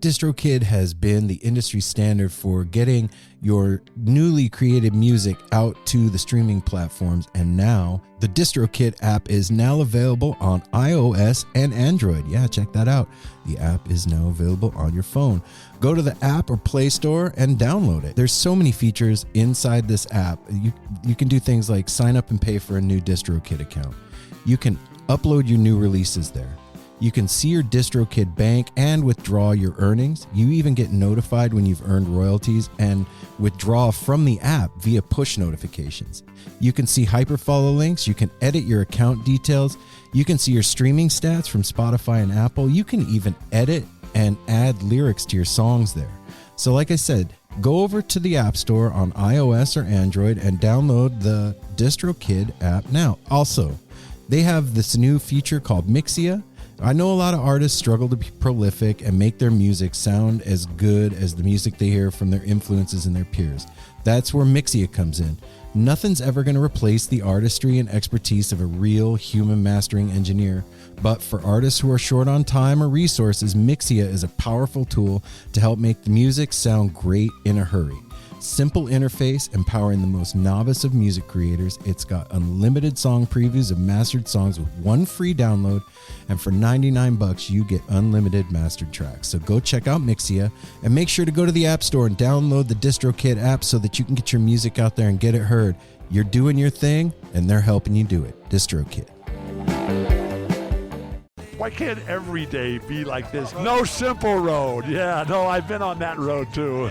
DistroKid has been the industry standard for getting your newly created music out to the streaming platforms, and now the DistroKid app is now available on iOS and Android. Yeah, check that out. The app is now available on your phone. Go to the app or Play Store and download it. There's so many features inside this app. You can do things like sign up and pay for a new DistroKid account. You can upload your new releases there. You can see your DistroKid bank and withdraw your earnings. You even get notified when you've earned royalties and withdraw from the app via push notifications. You can see hyperfollow links. You can edit your account details. You can see your streaming stats from Spotify and Apple. You can even edit and add lyrics to your songs there. So like I said, go over to the App Store on iOS or Android and download the DistroKid app now. Also, they have this new feature called Mixia. I know a lot of artists struggle to be prolific and make their music sound as good as the music they hear from their influences and their peers. That's where Mixia comes in. Nothing's ever going to replace the artistry and expertise of a real human mastering engineer. But for artists who are short on time or resources, Mixia is a powerful tool to help make the music sound great in a hurry. Simple interface, empowering the most novice of music creators. It's got unlimited song previews of mastered songs with one free download, and for $99 you get unlimited mastered tracks. So go check out Mixia and make sure to go to the App Store and download the DistroKid app so that you can get your music out there and get it heard. You're doing your thing and they're helping you do it. DistroKid. Why can't every day be like this? No simple road. Yeah, no, I've been on that road too.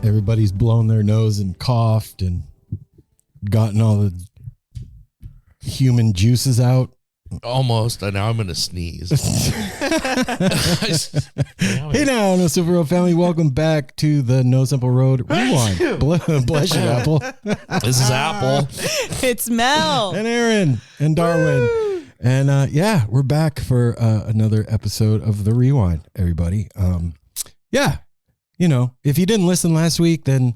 Everybody's blown their nose and coughed and gotten all the human juices out. Almost. Now I'm going to sneeze. Hey now, No Simple Road family. Welcome back to the No Simple Road Rewind. Bless you, Apple. This is Apple. It's Mel. And Aaron. And Darwin. Woo! And yeah, we're back for another episode of The Rewind, everybody. Yeah. You know, if you didn't listen last week, then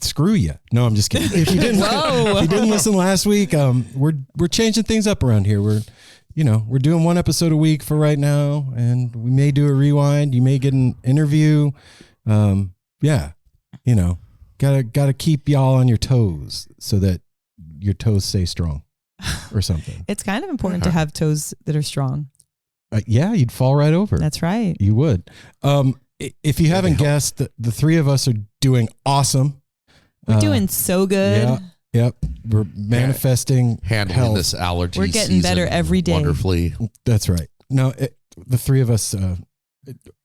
screw you. No, I'm just kidding. If you didn't listen last week, we're changing things up around here. We're doing one episode a week for right now, and we may do a rewind. You may get an interview. Yeah, gotta keep y'all on your toes so that your toes stay strong, or something. It's kind of important to have toes that are strong. Yeah, you'd fall right over. That's right. You would. If you haven't guessed, the three of us are doing awesome. We're doing so good. Yeah, yep. We're manifesting handling health. this allergy. We're getting better every day. Wonderfully. That's right. No, the three of us are.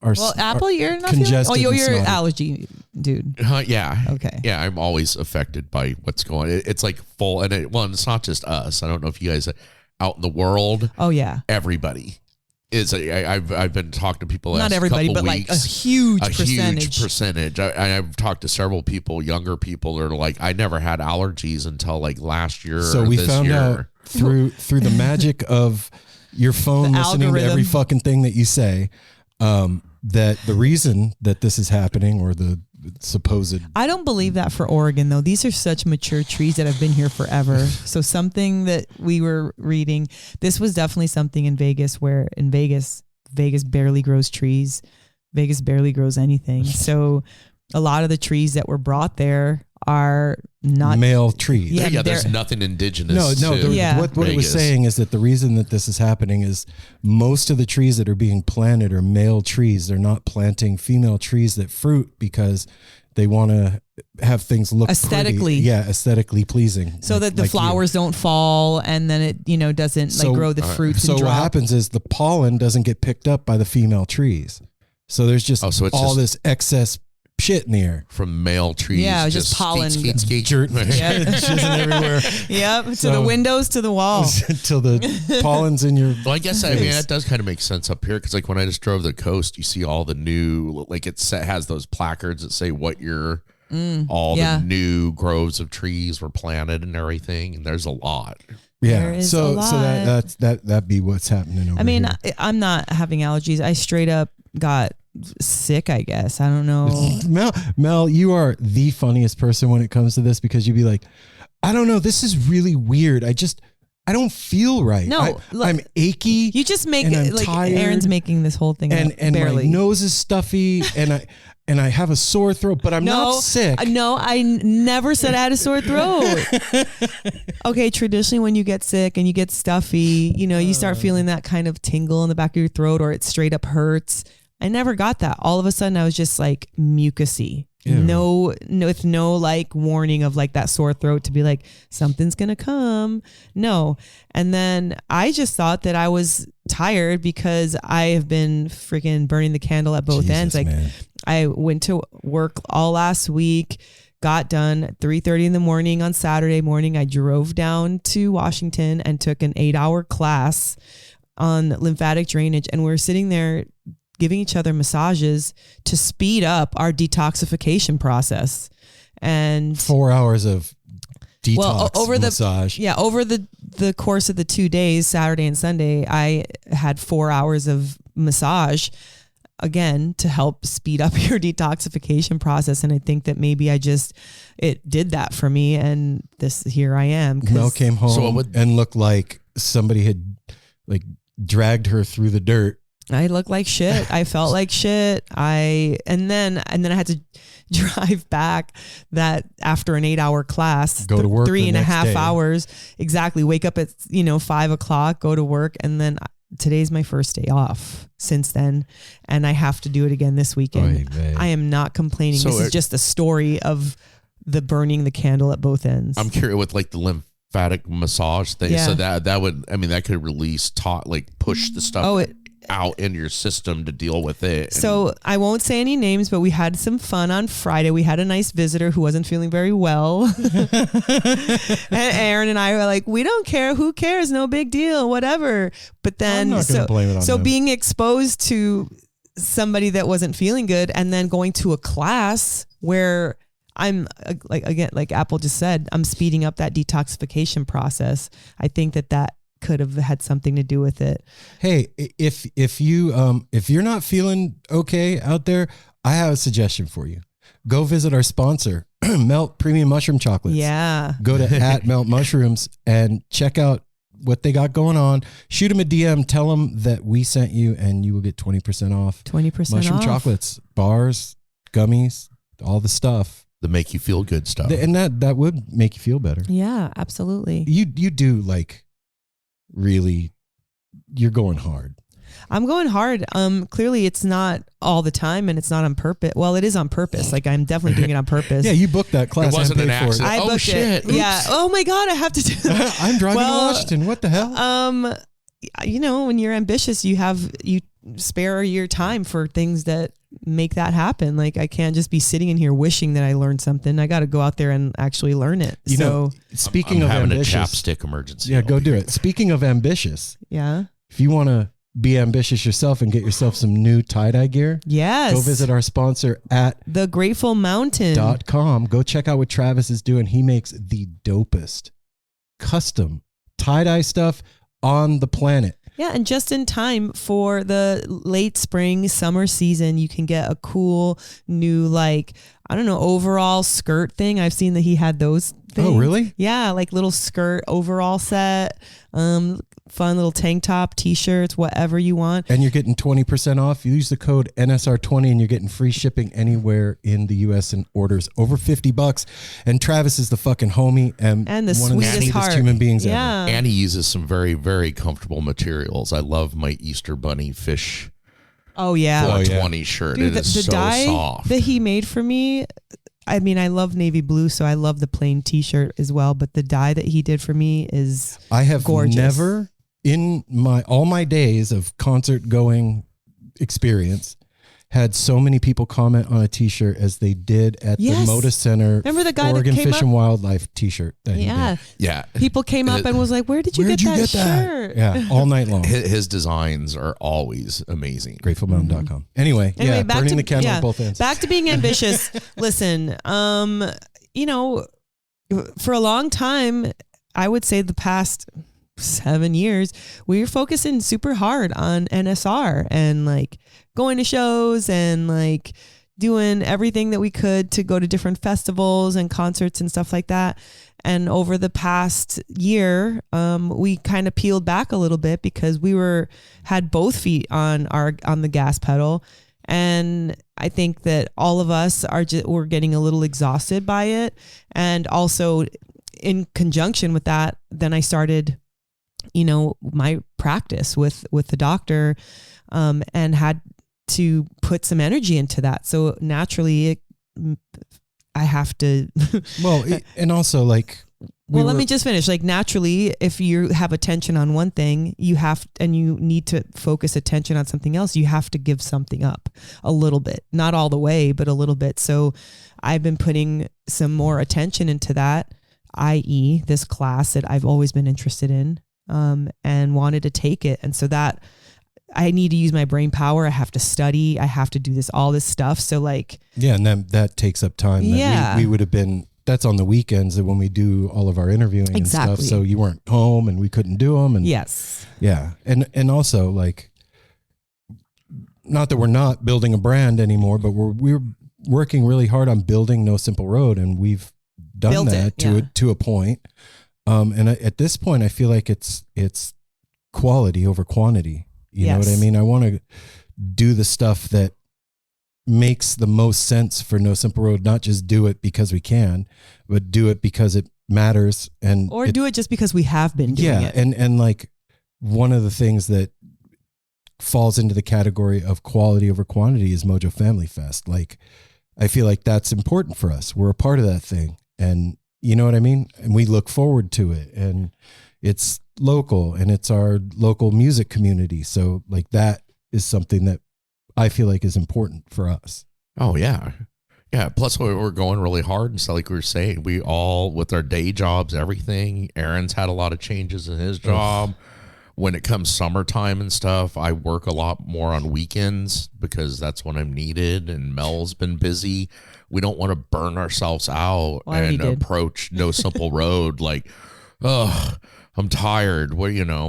Well, Apple, you're not congested. you're an allergy dude. Yeah. Okay. Yeah, I'm always affected by what's going on. It's like full, and it's not just us. I don't know if you guys out in the world. Oh yeah. Everybody. I've been talking to people. Not everybody, but like a huge percentage. I've talked to several people, younger people, that are like, I never had allergies until like last year. So we found out through the magic of your phone listening to every fucking thing that you say, that the reason that this is happening, or the supposed. I don't believe that for Oregon though. These are such mature trees that have been here forever. So something that we were reading, this was definitely something in Vegas, where in Vegas barely grows trees. Vegas barely grows anything. So a lot of the trees that were brought there are not male trees. Yeah, there's nothing indigenous. No. What it was saying is that the reason that this is happening is most of the trees that are being planted are male trees. They're not planting female trees that fruit because they want to have things look aesthetically pretty. Yeah, aesthetically pleasing. So that the flowers don't fall, and then it doesn't grow the fruits. So and what drop. happens is the pollen doesn't get picked up by the female trees. So there's just all this excess shit in the air. From male trees. Yeah, it was just pollen. Skeet. Dirt and Yep. jizzing everywhere. Yep, to So- the windows, to the wall. Till the pollen's in your Well, I guess that does kind of make sense up here because like when I just drove the coast, you see all the new like has those placards that say what year the new groves of trees were planted and everything, and there's a lot. There is so a lot. so that'd be what's happening over I mean, here. I'm not having allergies. I straight up got sick, I guess. I don't know. Mel, you are the funniest person when it comes to this because you'd be like, I don't know, this is really weird. I don't feel right. No, look, I'm achy. You just make and I'm it like tired, Aaron's making this whole thing up, and barely. my nose is stuffy and I have a sore throat, but I'm not sick. No, I never said I had a sore throat. Okay, traditionally when you get sick and you get stuffy, you start feeling that kind of tingle in the back of your throat or it straight up hurts. I never got that. All of a sudden I was just like mucusy. Ew. No, with no like warning of like that sore throat to be like, something's going to come. No. And then I just thought that I was tired because I have been freaking burning the candle at both ends. Like man. I went to work all last week, got done at 3:30 in the morning on Saturday morning. I drove down to Washington and took an 8-hour class on lymphatic drainage. And we're sitting there giving each other massages to speed up our detoxification process. And 4 hours of detox over massage. over the course of the 2 days, Saturday and Sunday, I had 4 hours of massage again to help speed up your detoxification process. And I think that maybe it did that for me. And here I am. Mel came home and looked like somebody had like dragged her through the dirt. I looked like shit. I felt like shit. And then I had to drive back that after an 8-hour class, go to work 3.5 hours. Exactly. Wake up at 5:00, go to work. And then today's my first day off since then. And I have to do it again this weekend. I am not complaining. So this is just a story of the burning the candle at both ends. I'm curious with like the lymphatic massage thing. Yeah. So that could release push the stuff out in your system to deal with it. So I won't say any names, but we had some fun on Friday. We had a nice visitor who wasn't feeling very well. And Aaron and I were like, we don't care. Who cares? No big deal. Whatever. But then, I'm not gonna blame it on them. being exposed to somebody that wasn't feeling good and then going to a class where I'm like Apple just said, I'm speeding up that detoxification process. I think that could have had something to do with it. Hey, if you're not feeling okay out there, I have a suggestion for you. Go visit our sponsor, Melt Premium Mushroom Chocolates. Yeah. Go to @Melt Mushrooms and check out what they got going on. Shoot them a DM, tell them that we sent you, and you will get 20% off. 20% Mushroom off. chocolates, bars, gummies, all the stuff. The make you feel good stuff. And that would make you feel better. Yeah, absolutely. You do like really, you're going hard. I'm going hard. Clearly it's not all the time and it's not on purpose. Well, it is on purpose. Like I'm definitely doing it on purpose. Yeah, you booked that class. It wasn't and an paid for it. accident. I booked shit. it. Yeah. Oh my God, I have to do that. I'm driving to Washington. What the hell? When you're ambitious, you spare your time for things that make that happen. Like I can't just be sitting in here wishing that I learned something. I got to go out there and actually learn it. Speaking I'm of having ambitious, a chapstick emergency. yeah, go do it. Speaking of ambitious, yeah. if you want to be ambitious yourself and get yourself some new tie-dye gear, Yes. go visit our sponsor at The Grateful Mountain. .com. Go check out what Travis is doing. He makes the dopest custom tie-dye stuff on the planet. Yeah, and just in time for the late spring, summer season, you can get a cool new, overall skirt thing. I've seen that he had those things. Oh, really? Yeah, like little skirt overall set, fun little tank top, t-shirts, whatever you want. And you're getting 20% off. You use the code NSR20 and you're getting free shipping anywhere in the U.S. and orders over $50. And Travis is the fucking homie and the one of the sweetest sweetest heart. human beings ever. Yeah. And he uses some very, very comfortable materials. I love my Easter Bunny fish Oh, yeah. 420 shirt. Dude, it is the so dye soft. that he made for me, I mean, I love navy blue, so I love the plain t-shirt as well. But the dye that he did for me is I have gorgeous. never in all my days of concert going experience had so many people comment on a t-shirt as they did at the Moda Center. Remember the guy Oregon that came Fish and Wildlife t-shirt that he did. Yeah. People came up and was like, where'd you get that shirt? Yeah, all night long. His designs are always amazing. GratefulMountain.com. Anyway, yeah, back burning to, the candle at both ends. Back to being ambitious. Listen, you know, for a long time, I would say the past 7 years, we were focusing super hard on NSR and like going to shows and like doing everything that we could to go to different festivals and concerts and stuff like that. And over the past year, we kind of peeled back a little bit because we had both feet on the gas pedal. And I think that all of us we're getting a little exhausted by it. And also in conjunction with that, then I started, you know, my practice with the doctor, and had to put some energy into that. So naturally I have to, and also like, let me just finish. Like naturally, if you have attention on one thing, you need to focus attention on something else, you have to give something up a little bit, not all the way, but a little bit. So I've been putting some more attention into that, i.e. this class that I've always been interested in, and wanted to take it. And so that I need to use my brain power. I have to study. I have to do all this stuff. So like, yeah. And that takes up time. Yeah. We would have been, that's on the weekends when we do all of our interviewing and stuff. So you weren't home and we couldn't do them. And yes. Yeah. And also like, not that we're not building a brand anymore, but we're working really hard on building No Simple Road, and we've done that to a point. And at this point, I feel like it's quality over quantity. You know what I mean? I want to do the stuff that makes the most sense for No Simple Road, not just do it because we can, but do it because it matters. Or do it just because we have been doing it. And like one of the things that falls into the category of quality over quantity is Mojo Family Fest. Like, I feel like that's important for us. We're a part of that thing. And you know what I mean? And we look forward to it. And it's local and it's our local music community. So like that is something that I feel like is important for us. Oh yeah. Yeah. Plus we're going really hard. And so like we were saying, we all with our day jobs, everything, Aaron's had a lot of changes in his job. When it comes summertime and stuff, I work a lot more on weekends because that's when I'm needed, and Mel's been busy. We don't want to burn ourselves out and approach No Simple Road like, oh, I'm tired. Well, you know,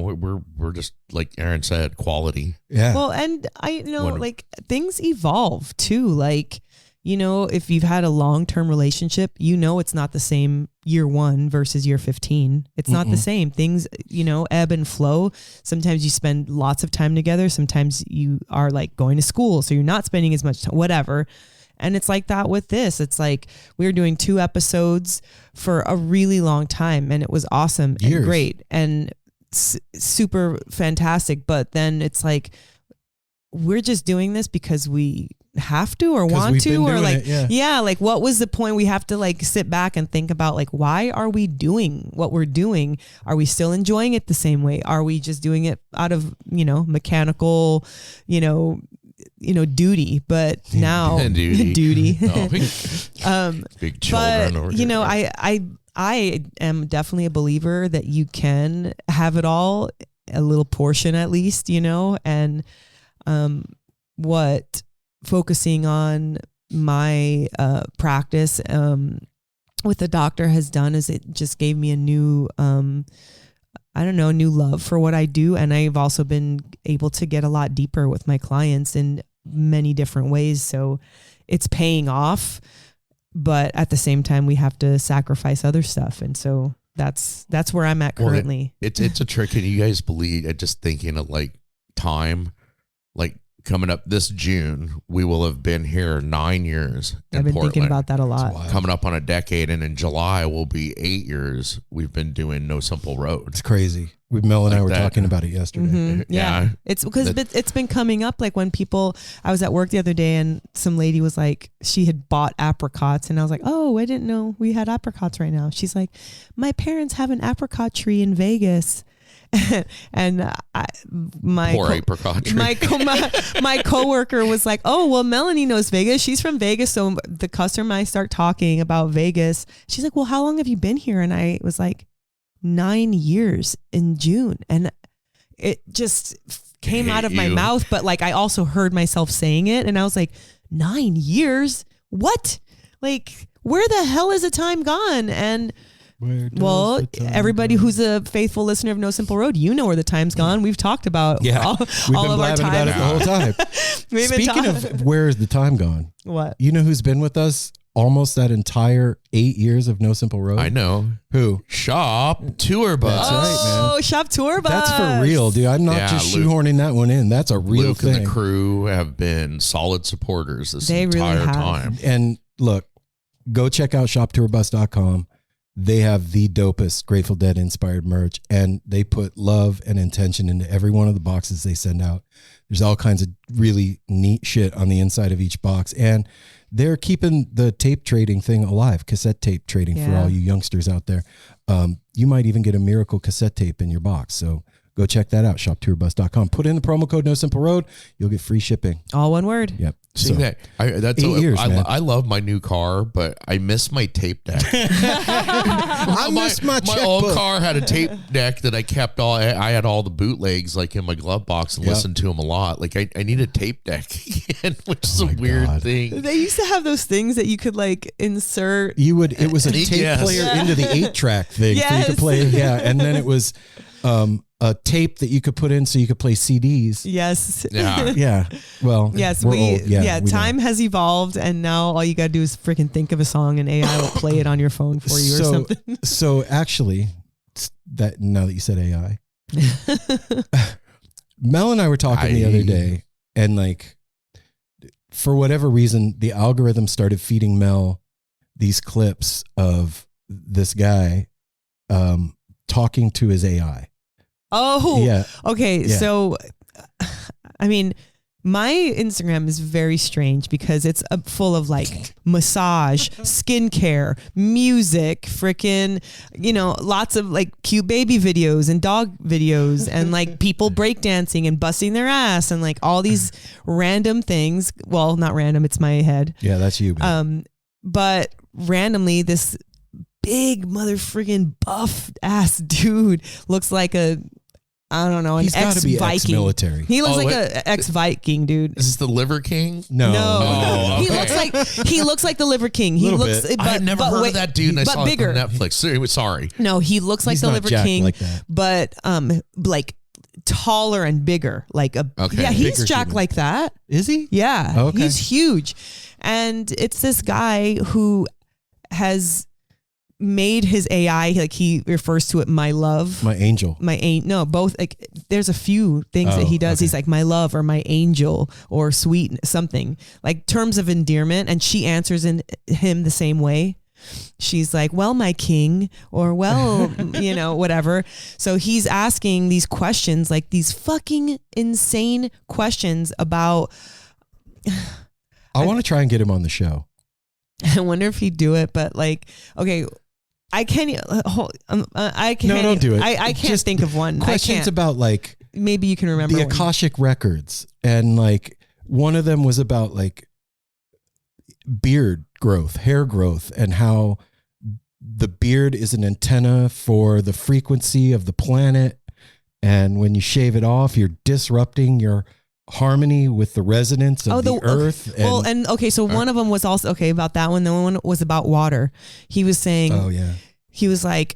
we're just like Aaron said, quality. Yeah. Well, and I know like things evolve too. Like, you know, if you've had a long-term relationship, you know, it's not the same year 1 versus year 15. It's not the same. Things, you know, ebb and flow. Sometimes you spend lots of time together. Sometimes you are like going to school, so you're not spending as much time, whatever. And it's like that with this. It's like we were doing 2 episodes for a really long time, and it was awesome and great and super fantastic. But then it's like, we're just doing this because we have to or want to, or like, like what was the point? We have to like sit back and think about like, why are we doing what we're doing? Are we still enjoying it the same way? Are we just doing it out of, you know, mechanical, you know, duty, but now duty. Big children. But you know, I am definitely a believer that you can have it all, a little portion at least, you know, and what focusing on my practice with the doctor has done is it just gave me a new new love for what I do. And I've also been able to get a lot deeper with my clients in many different ways. So it's paying off, but at the same time we have to sacrifice other stuff. And so that's where I'm at currently. It's a trick. And you guys believe, just thinking of like time, like coming up this June, we will have been here 9 years in I've been Portland. thinking about that a lot. Coming up on a decade, and in July will be 8 years we've been doing No Simple Road. It's crazy. Mel and I were talking about it yesterday. Mm-hmm. Yeah. It's because it's been coming up like when I was at work the other day and some lady was like, she had bought apricots, and I was like, oh, I didn't know we had apricots right now. She's like, my parents have an apricot tree in Vegas. And my poor apricot tree. my coworker was like, oh, well, Melanie knows Vegas. She's from Vegas. So the customer and I start talking about Vegas. She's like, well, how long have you been here? And I was like, 9 years in June. And it just came out of my mouth. But like, I also heard myself saying it. And I was like, 9 years? What? Like, where the hell is the time gone? And well, everybody who's a faithful listener of No Simple Road, you know where the time's gone. We've talked about we've all been of our time about it the whole time. Speaking of where is the time gone? What? You know who's been with us almost that entire 8 years of No Simple Road? I know. Who? Shop Tour Bus. That's right, man. Oh, Shop Tour Bus. That's for real, dude. I'm not just shoehorning that one in. That's a real Luke thing. and the crew have been solid supporters this They entire really have. time. And look, go check out shoptourbus.com. They have the dopest Grateful Dead inspired merch, and they put love and intention into every one of the boxes they send out. There's all kinds of really neat shit on the inside of each box, and they're keeping the tape trading thing alive, cassette tape trading for all you youngsters out there. You might even get a miracle cassette tape in your box. So go check that out, shoptourbus.com. Put in the promo code No Simple Road. You'll get free shipping. All one word. Yep. See So, that? That's 8 years, man. I love my new car, but I miss my tape deck. I miss my old checkbook. car had a tape deck that I kept I had all the bootlegs like in my glove box and listened to them a lot. Like I need a tape deck again, which is a weird thing. They used to have those things that you could like insert. It was a tape player into the 8-track thing for you to play. Yeah. And then it was a tape that you could put in so you could play CDs. Yes. Yeah. Yeah. Well, Yes, we're old. yeah. We Time has evolved, and now all you got to do is freaking think of a song, and AI will play it on your phone for you or something. So actually, that now that you said AI, Mel and I were talking the other day, and like, for whatever reason, the algorithm started feeding Mel these clips of this guy talking to his AI. Oh, yeah. Okay. Yeah. So, I mean, my Instagram is very strange because it's full of like massage, skincare, music, freaking, lots of like cute baby videos and dog videos and like people breakdancing and busting their ass and like all these random things. Well, not random. It's my head. Yeah, that's you. Man. But randomly this big mother freaking buff ass dude looks like an He's gotta be ex-Viking. ex-military. He looks like an ex-Viking dude. Is this the Liver King? No. Oh, okay. He looks like the Liver King. He looks. bit. I've never heard of that dude. And I but saw bigger. it on Netflix. Sorry. No, he looks like He's the not Liver jacked King, like that. but like taller and bigger. Like a Okay. yeah, he's Bigger jacked human. like that. Is he? Yeah, Okay. he's huge, and it's this guy who has made his AI, like he refers to it, my love, My angel. my ain't no both, like there's a few things that he does. Okay. He's like my love or my angel or sweet something, like terms of endearment, and she answers in him the same way. She's like, well, my king, or well, whatever. So he's asking these questions, like these fucking insane questions about I want to try and get him on the show. I wonder if he'd do it, but like, okay, I can't. I can't. No, don't do it. I can't Just think of one. Questions about like maybe you can remember the one. Akashic records, and like one of them was about like beard growth, hair growth, and how the beard is an antenna for the frequency of the planet, and when you shave it off, you're disrupting your harmony with the resonance of the earth. Okay. Well, and okay, so one of them was also about that one. The one was about water. He was saying, oh yeah, he was like,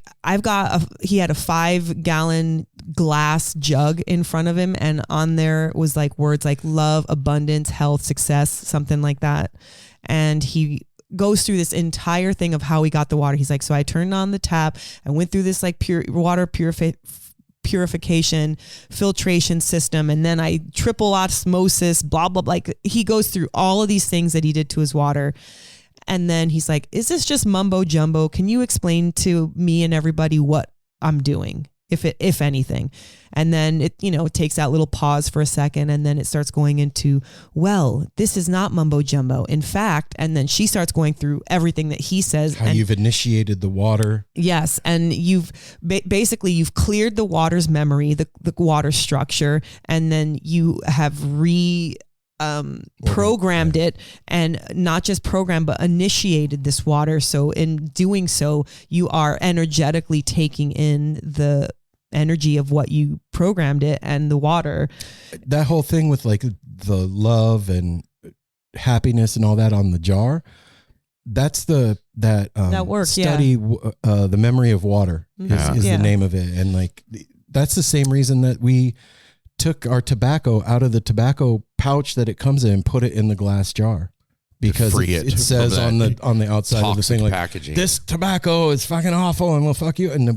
he had a 5-gallon glass jug in front of him, and on there was like words like love, abundance, health, success, something like that. And he goes through this entire thing of how he got the water. He's like, so I turned on the tap and went through this like pure water purification filtration system, and then I triple osmosis, blah blah blah. Like he goes through all of these things that he did to his water, and then he's like, is this just mumbo jumbo? Can you explain to me and everybody what I'm doing? if anything. And then it, it takes that little pause for a second, and then it starts going into, well, this is not mumbo jumbo. In fact, and then she starts going through everything that he says. How you've initiated the water. Yes. And you've basically you've cleared the water's memory, the water structure, and then you have programmed it, and not just programmed, but initiated this water. So in doing so, you are energetically taking in the energy of what you programmed it and the water. That whole thing with like the love and happiness and all that on the jar, that's that works, study, the memory of water is the name of it. And like, that's the same reason that we took our tobacco out of the tobacco pouch that it comes in and put it in the glass jar, because it says on the outside of the thing, like, packaging. This tobacco is fucking awful and we'll fuck you. And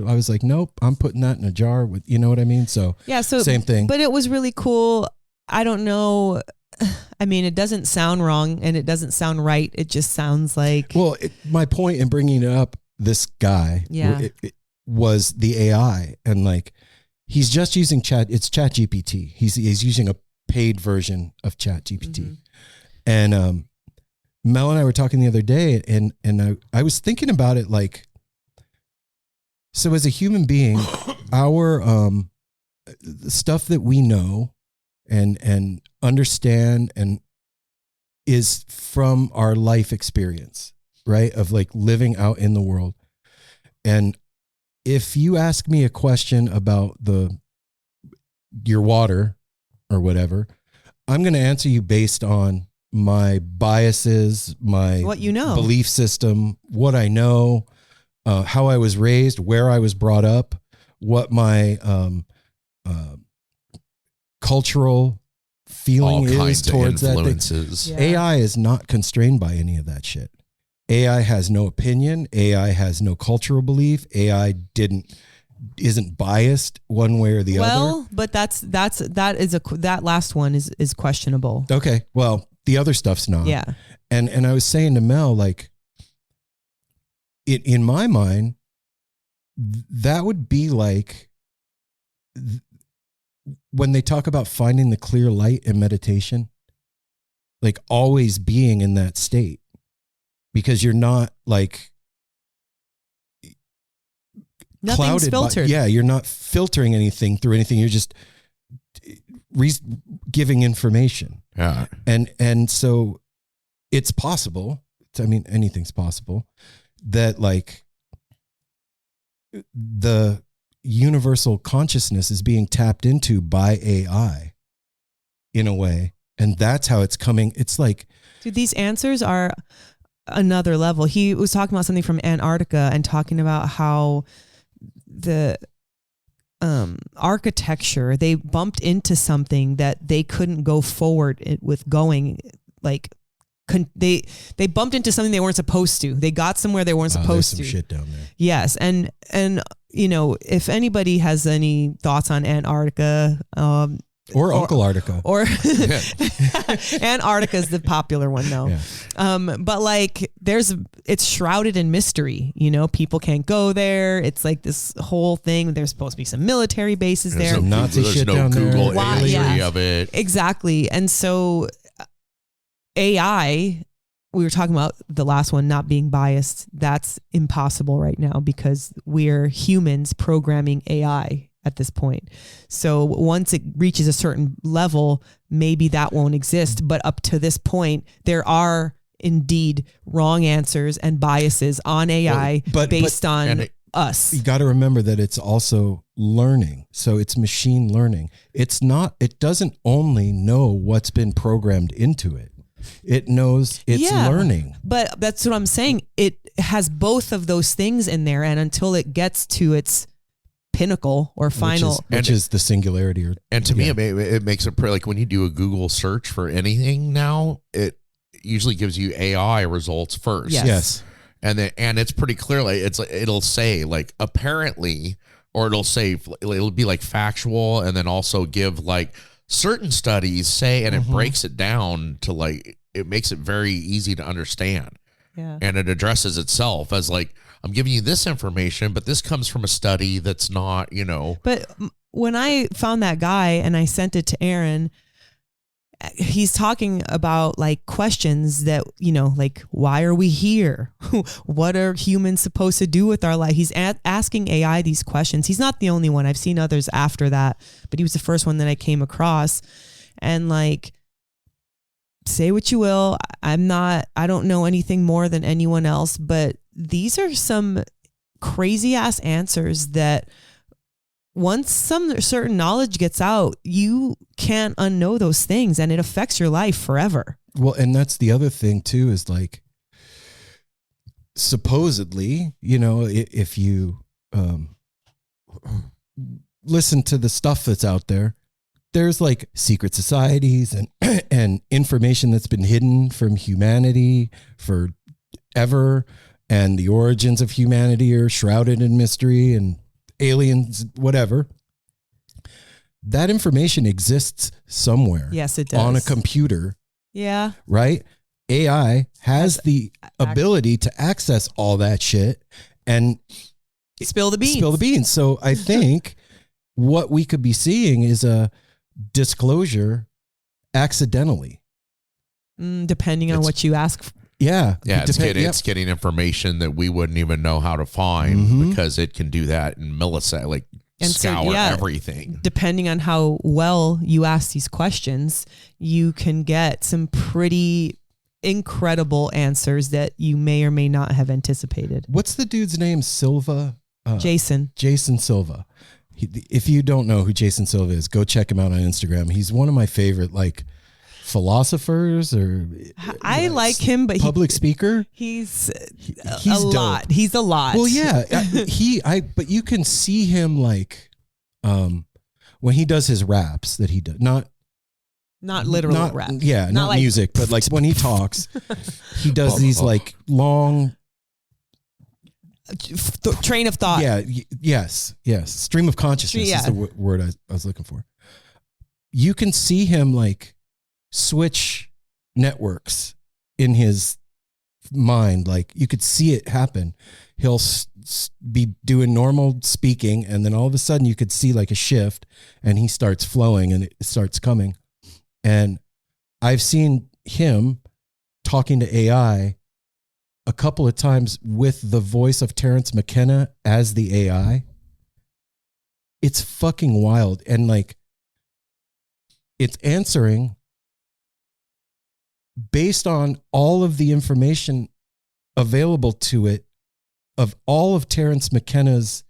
I was like, nope, I'm putting that in a jar with, you know what I mean? So same thing. But it was really cool. I don't know. I mean, it doesn't sound wrong and it doesn't sound right. It just sounds like. Well, my point in bringing it up, this guy, it was the AI, and like, he's just using it's Chat GPT. He's using a paid version of Chat GPT. Mm-hmm. And Mel and I were talking the other day, and I was thinking about it, like, so as a human being, our the stuff that we know and understand and is from our life experience, right? Of like living out in the world. And if you ask me a question about your water or whatever, I'm going to answer you based on my biases, my belief system, what I know, how I was raised, where I was brought up, what my cultural feeling is towards that thing. AI is not constrained by any of that shit. AI has no opinion. AI has no cultural belief. AI isn't biased one way or the other. Well, but that last one is questionable. Okay. Well, the other stuff's not. Yeah. And I was saying to Mel, like, in my mind, that would be like when they talk about finding the clear light in meditation, like always being in that state. Because you're not like nothing's filtered. You're not filtering anything through anything. You're just giving information. Yeah. And so it's possible. I mean, anything's possible, that like the universal consciousness is being tapped into by AI in a way. And that's how it's coming. It's like, dude, these answers are another level. He was talking about something from Antarctica and talking about how the architecture, they bumped into something that they couldn't go forward with going, like they bumped into something they weren't supposed to. They got somewhere they weren't supposed to. There's some shit down there. Yes. And if anybody has any thoughts on Antarctica, or Uncle Arctica. Or Antarctica is the popular one though. Yeah. But like it's shrouded in mystery, people can't go there. It's like this whole thing. There's supposed to be some military bases there. Some Nazi shit down there. There's no Google imagery of it. Exactly. And so AI, we were talking about the last one not being biased. That's impossible right now because we're humans programming AI at this point. So once it reaches a certain level, maybe that won't exist. But up to this point, there are indeed wrong answers and biases on AI based on us. You got to remember that it's also learning. So it's machine learning. It doesn't only know what's been programmed into it. It knows it's learning. But that's what I'm saying. It has both of those things in there. And until it gets to its pinnacle or final, which is the singularity. And to me, it makes it like when you do a Google search for anything now, it usually gives you AI results first. Yes. And it's pretty clear. Like it'll say like apparently, or it'll be like factual, and then also give like certain studies say, and it breaks it down to like, it makes it very easy to understand. Yeah. And it addresses itself as like, I'm giving you this information, but this comes from a study that's not, But when I found that guy and I sent it to Aaron, he's talking about like questions that, like, why are we here? What are humans supposed to do with our life? He's asking AI these questions. He's not the only one. I've seen others after that, but he was the first one that I came across. And like, say what you will, I don't know anything more than anyone else, but these are some crazy ass answers that once some certain knowledge gets out, you can't unknow those things, and it affects your life forever. Well, and that's the other thing too, is like, supposedly, if you listen to the stuff that's out there, there's like secret societies and information that's been hidden from humanity forever, and the origins of humanity are shrouded in mystery, and aliens, whatever. That information exists somewhere. Yes, it does. On a computer. Yeah. Right? AI has the ability to access all that shit and spill the beans. So I think what we could be seeing is a disclosure accidentally. Depending on what you ask. Yeah. It's getting information that we wouldn't even know how to find because it can do that in milliseconds, like scour everything. Depending on how well you ask these questions, you can get some pretty incredible answers that you may or may not have anticipated. What's the dude's name? Silva? Jason Silva. If you don't know who Jason Silva is, go check him out on Instagram. He's one of my favorite, like, philophers, or I like him, but public speaker. He's a dope. lot. He's a lot. Well, yeah, but you can see him like, when he does his raps that he does, not literal rap. Yeah, not like music, but like when he talks, he does these like long train of thought. Yeah. Yes. Stream of consciousness is the word I was looking for. You can see him like switch networks in his mind. Like you could see it happen. He'll be doing normal speaking, and then all of a sudden you could see like a shift, and he starts flowing and it starts coming. And I've seen him talking to AI a couple of times with the voice of Terrence McKenna as the AI. It's fucking wild. And like, it's answering based on all of the information available to it of all of Terrence McKenna's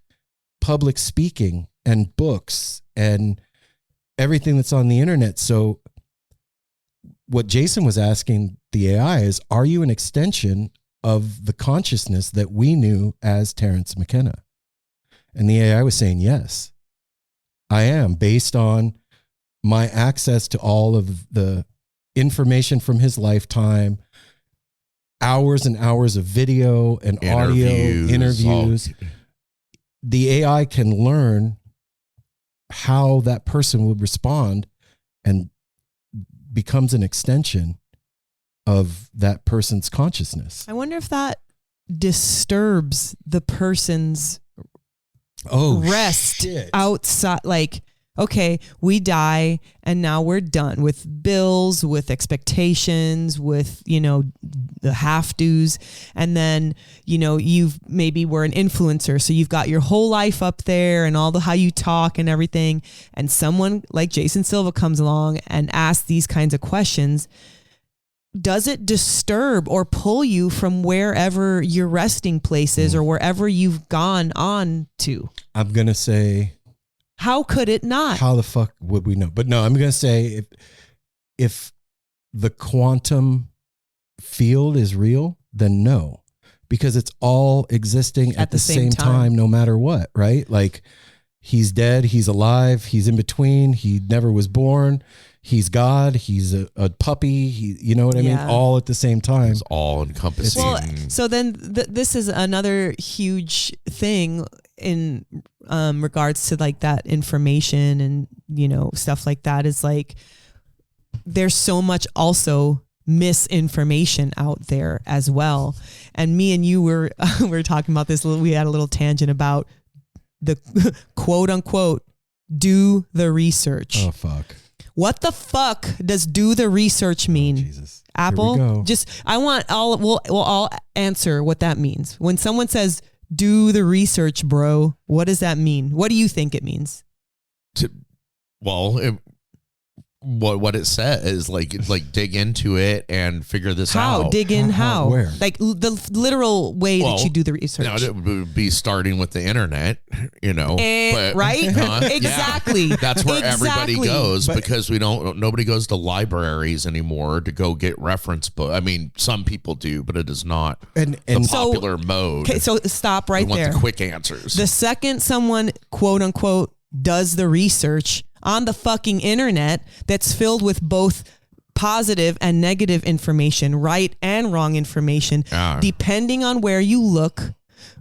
public speaking and books and everything that's on the internet. So what Jason was asking the AI is, are you an extension of the consciousness that we knew as Terrence McKenna? And the AI was saying, yes, I am, based on my access to all of the information from his lifetime, hours and hours of video and audio interviews. The AI can learn how that person would respond and becomes an extension of that person's consciousness. I wonder if that disturbs the person's rest outside. Like, okay, we die and now we're done with bills, with expectations, with, the have do's. And then, you've maybe were an influencer. So you've got your whole life up there and all the, how you talk and everything. And someone like Jason Silva comes along and asks these kinds of questions. Does it disturb or pull you from wherever your resting place is or wherever you've gone on to? I'm going to say, how could it not? How the fuck would we know? But no, I'm going to say if the quantum field is real, then no, because it's all existing at the same time, no matter what, right? Like he's dead, he's alive, he's in between, he never was born, he's God, he's a puppy, you know what I mean? All at the same time. It's all encompassing. Well, so then this is another huge thing in regards to like that information and stuff like that, is like there's so much also misinformation out there as well. And me and you were we were talking about this. We had a little tangent about the quote unquote do the research. Oh fuck! What the fuck does do the research mean? Oh, Jesus. Apple. Just I want all. We'll all answer what that means when someone says do the research, bro. What does that mean? What do you think it means? What it says is like dig into it and figure this out. How? Dig in how? Where? Like the literal way that you do the research. Now, it would be starting with the internet, but, right? Exactly. Yeah, that's where Exactly. everybody goes because nobody goes to libraries anymore to go get reference book. I mean, some people do, but it is not And the popular mode. Okay, so stop right we want there. the quick answers. The second someone quote unquote does the research on the fucking internet that's filled with both positive and negative information, right and wrong information, depending on where you look,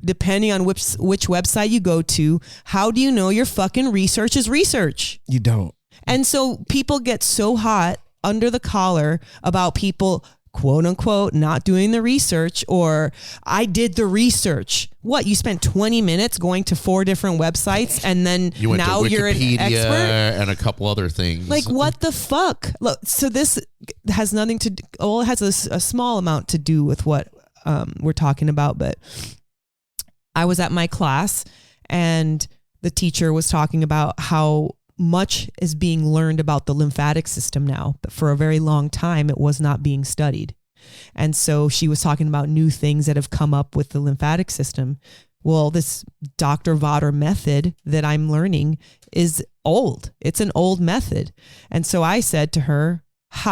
depending on which website you go to, how do you know your fucking research is research? You don't. And so people get so hot under the collar about people quote unquote not doing the research, or I did the research. What, you spent 20 minutes going to 4 different websites and then you went now to you're an Wikipedia expert? and a couple other things. Like, what the fuck? Look, so this has nothing to do, well, it has a small amount to do with what we're talking about, but I was at my class and the teacher was talking about how much is being learned about the lymphatic system now, but for a very long time, it was not being studied. And so she was talking about new things that have come up with the lymphatic system. Well, this Dr. Vader method that I'm learning is old. It's an old method. And so I said to her,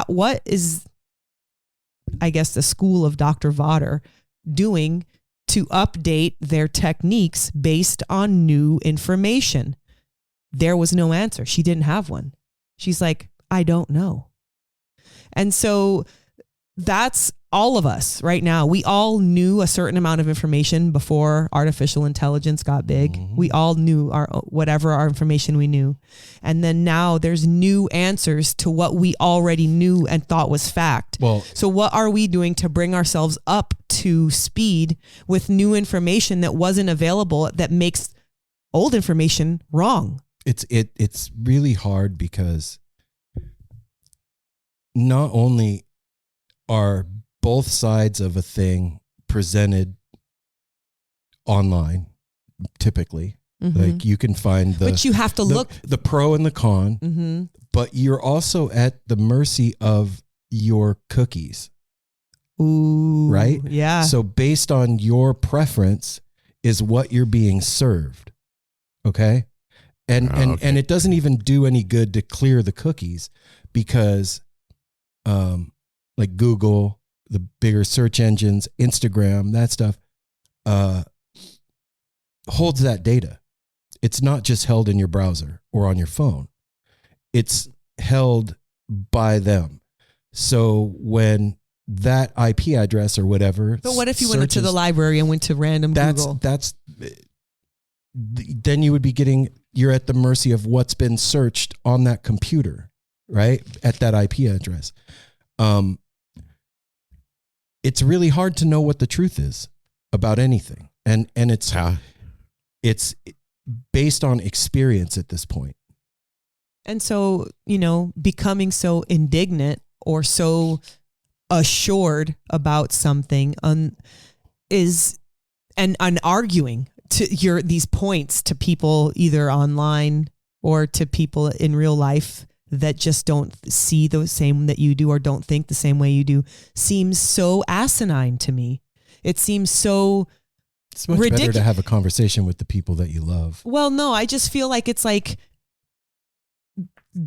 what is, I guess, the school of Dr. Vader doing to update their techniques based on new information? There was no answer. She didn't have one. She's like, I don't know. And so that's all of us right now. We all knew a certain amount of information before artificial intelligence got big. Mm-hmm. We all knew whatever our information we knew. And then now there's new answers to what we already knew and thought was fact. Well, so what are we doing to bring ourselves up to speed with new information that wasn't available that makes old information wrong? It's really hard because not only are both sides of a thing presented online, typically, like you can find but you have to look the pro and the con, but you're also at the mercy of your cookies. Ooh, right? Yeah. So based on your preference is what you're being served. Okay. And it doesn't even do any good to clear the cookies because like Google, the bigger search engines, Instagram, that stuff holds that data. It's not just held in your browser or on your phone. It's held by them. So when that IP address or whatever. But what if you went to the library and went to random Google? Then you would be you're at the mercy of what's been searched on that computer, right? At that IP address. It's really hard to know what the truth is about anything. And it's based on experience at this point. And so, becoming so indignant or so assured about something is arguing to these points to people either online or to people in real life that just don't see the same that you do or don't think the same way you do seems so asinine to me. It seems so it's much better to have a conversation with the people that you love. Well, no, I just feel like it's like,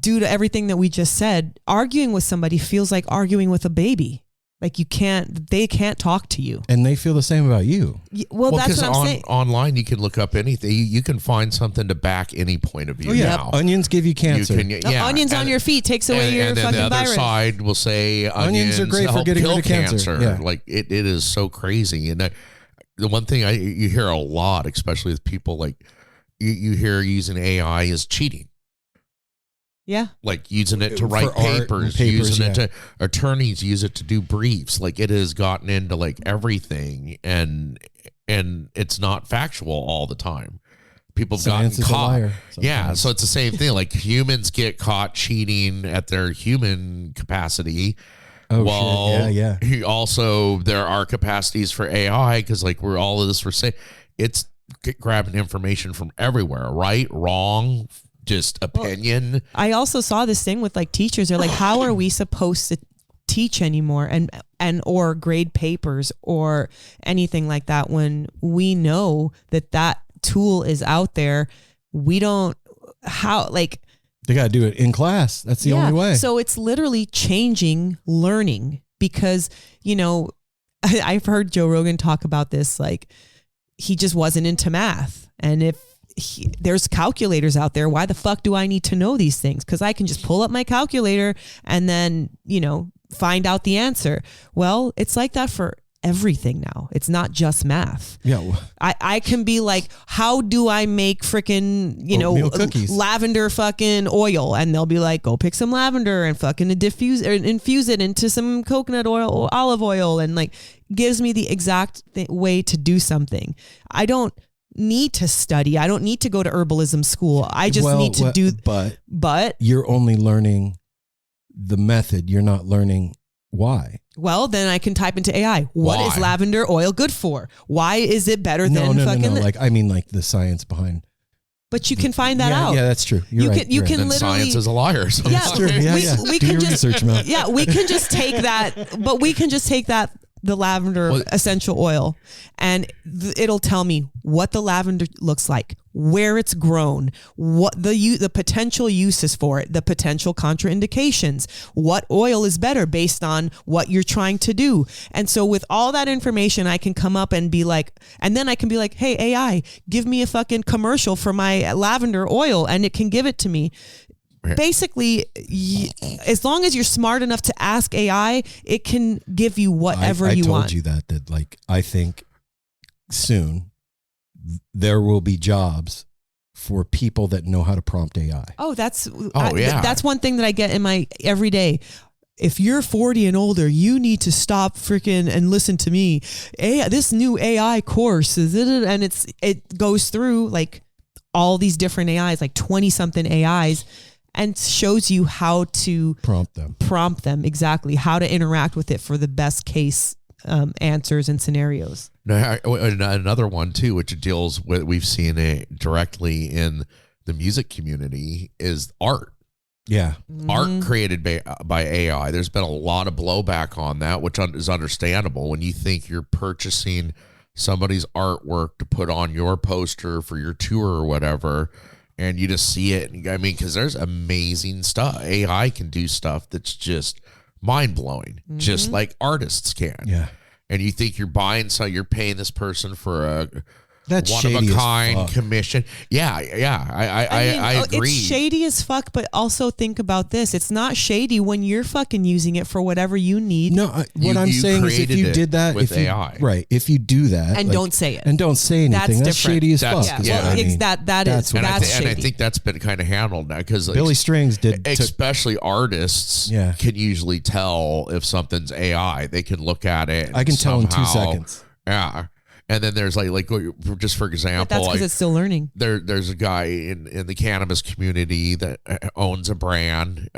due to everything that we just said, arguing with somebody feels like arguing with a baby. Like they can't talk to you. And they feel the same about you. Well, that's what I'm saying. Online, you can look up anything. You can find something to back any point of view. Oh, yeah. Now. Onions give you cancer. Onions on your feet takes away your fucking virus. And then the other side will say onions are great for getting rid of cancer. Yeah. Like it is so crazy. And the one thing you hear a lot, especially with people like you hear using AI is cheating. Yeah. Like using it to write For art and papers, using it to attorneys use it to do briefs. Like it has gotten into like everything, and it's not factual all the time. People have gotten caught. Yeah, so it's the same thing. Like humans get caught cheating at their human capacity. Oh, shit. Yeah. Also, there are capacities for AI because, like, we're all of this. We're saying it's grabbing information from everywhere, right, wrong, just opinion. Well, I also saw this thing with like teachers. They're like, how are we supposed to teach anymore and or grade papers or anything like that when we know that tool is out there? We don't they got to do it in class. That's the only way. So it's literally changing learning because, I've heard Joe Rogan talk about this. Like he just wasn't into math. And if there's calculators out there, why the fuck do I need to know these things? Because I can just pull up my calculator and then, find out the answer. Well, it's like that for everything now. It's not just math. Yeah. I can be like, how do I make freaking, lavender fucking oil? And they'll be like, go pick some lavender and fucking infuse it into some coconut oil or olive oil, and like gives me the exact way to do something. I don't need to study. I don't need to go to herbalism school. I just need to do. But you're only learning the method. You're not learning why. Well, then I can type into AI. What is lavender oil good for? Why is it better than fucking? No. Like I mean, like the science behind. But you can find that out. Yeah, that's true. You can literally. Science is a liar. So yeah, that's true. We can just research, Mel. Yeah, we can just take that. But we can just take that. The lavender essential oil, and it'll tell me what the lavender looks like, where it's grown, what the potential uses for it, the potential contraindications, what oil is better based on what you're trying to do. And so with all that information, I can come up and be like, and then I can be like, hey, AI, give me a fucking commercial for my lavender oil, and it can give it to me. Basically, as long as you're smart enough to ask AI, it can give you whatever you want. I told you that like I think soon there will be jobs for people that know how to prompt AI. Oh, that's one thing that I get in my everyday. If you're 40 and older, you need to stop freaking and listen to me. This new AI course is and it goes through like all these different AIs, like 20 something AIs. And shows you how to prompt them exactly how to interact with it for the best case answers and scenarios. Now, another one too, which deals with, we've seen it directly in the music community, is art. Yeah. Art created by AI. There's been a lot of blowback on that, which is understandable when you think you're purchasing somebody's artwork to put on your poster for your tour or whatever. And you just see it. I mean, because there's amazing stuff. AI can do stuff that's just mind blowing, just like artists can. Yeah. And you think you're buying, so you're paying this person for a That's one of a kind commission. Yeah. I agree. It's shady as fuck, but also think about this. It's not shady when you're fucking using it for whatever you need. No, what I'm saying is if you did that with AI. Right. If you do that and don't say it. And don't say anything, that's shady as fuck. That's shady. I think that's been kind of handled now because Billy Strings did. Especially artists can usually tell if something's AI. They can look at it. I can tell in 2 seconds. Yeah. And then there's like just for example, but that's because it's still learning. There's a guy in the cannabis community that owns a brand,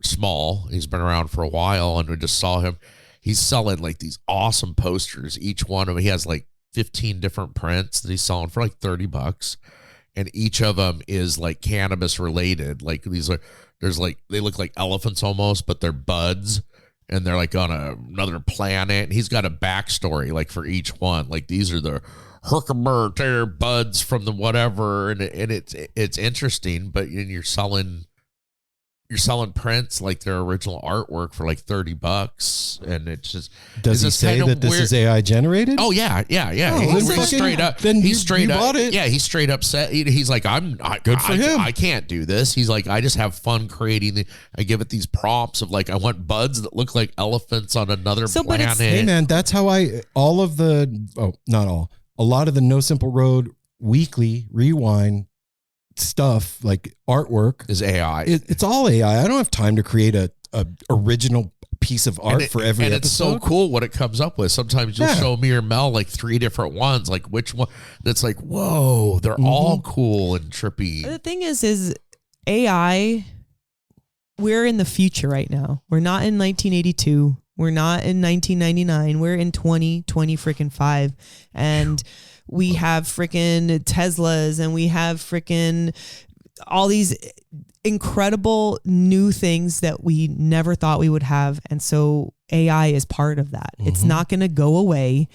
small. He's been around for a while, and we just saw him. He's selling like these awesome posters. Each one of them, he has like 15 different prints that he's selling for like $30, and each of them is like cannabis related. Like they look like elephants almost, but they're buds. And they're like on another planet. And he's got a backstory like for each one. Like these are the Herkimer buds from the whatever, and it's interesting. But you're selling prints like their original artwork for like $30, and it's just. Does he say that this is AI generated? Oh yeah. Oh, he's straight up. Then he's straight up. Bought it. Yeah, he's straight up said. He's like, good for him. I can't do this. He's like, I just have fun creating. I give it these prompts of like, I want buds that look like elephants on another planet. Hey man, that's how a lot of the No Simple Road weekly rewind stuff like artwork is AI. It's all AI. I don't have time to create a original piece of art for every and episode. It's so cool what it comes up with. Sometimes you'll show me or Mel like 3 different ones, like which one that's like, whoa, they're all cool and trippy. The thing is AI, we're in the future right now. We're not in 1982. We're not in 1999. We're in 2020 freaking 5. And we have freaking Teslas and we have freaking all these incredible new things that we never thought we would have. And so AI is part of that. It's not going to go away.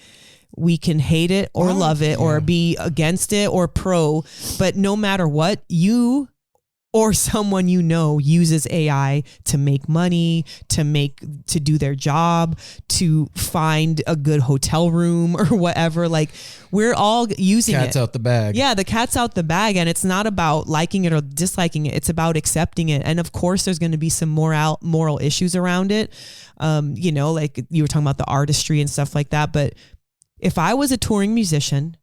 We can hate it or love it or be against it or pro, but no matter what, you or someone you know uses AI to make money, to do their job, to find a good hotel room or whatever. Like, we're all using Cat's out the bag. Yeah, the cat's out the bag, and it's not about liking it or disliking it. It's about accepting it. And of course, there's going to be some moral issues around it. You know, like you were talking about the artistry and stuff like that. But if I was a touring musician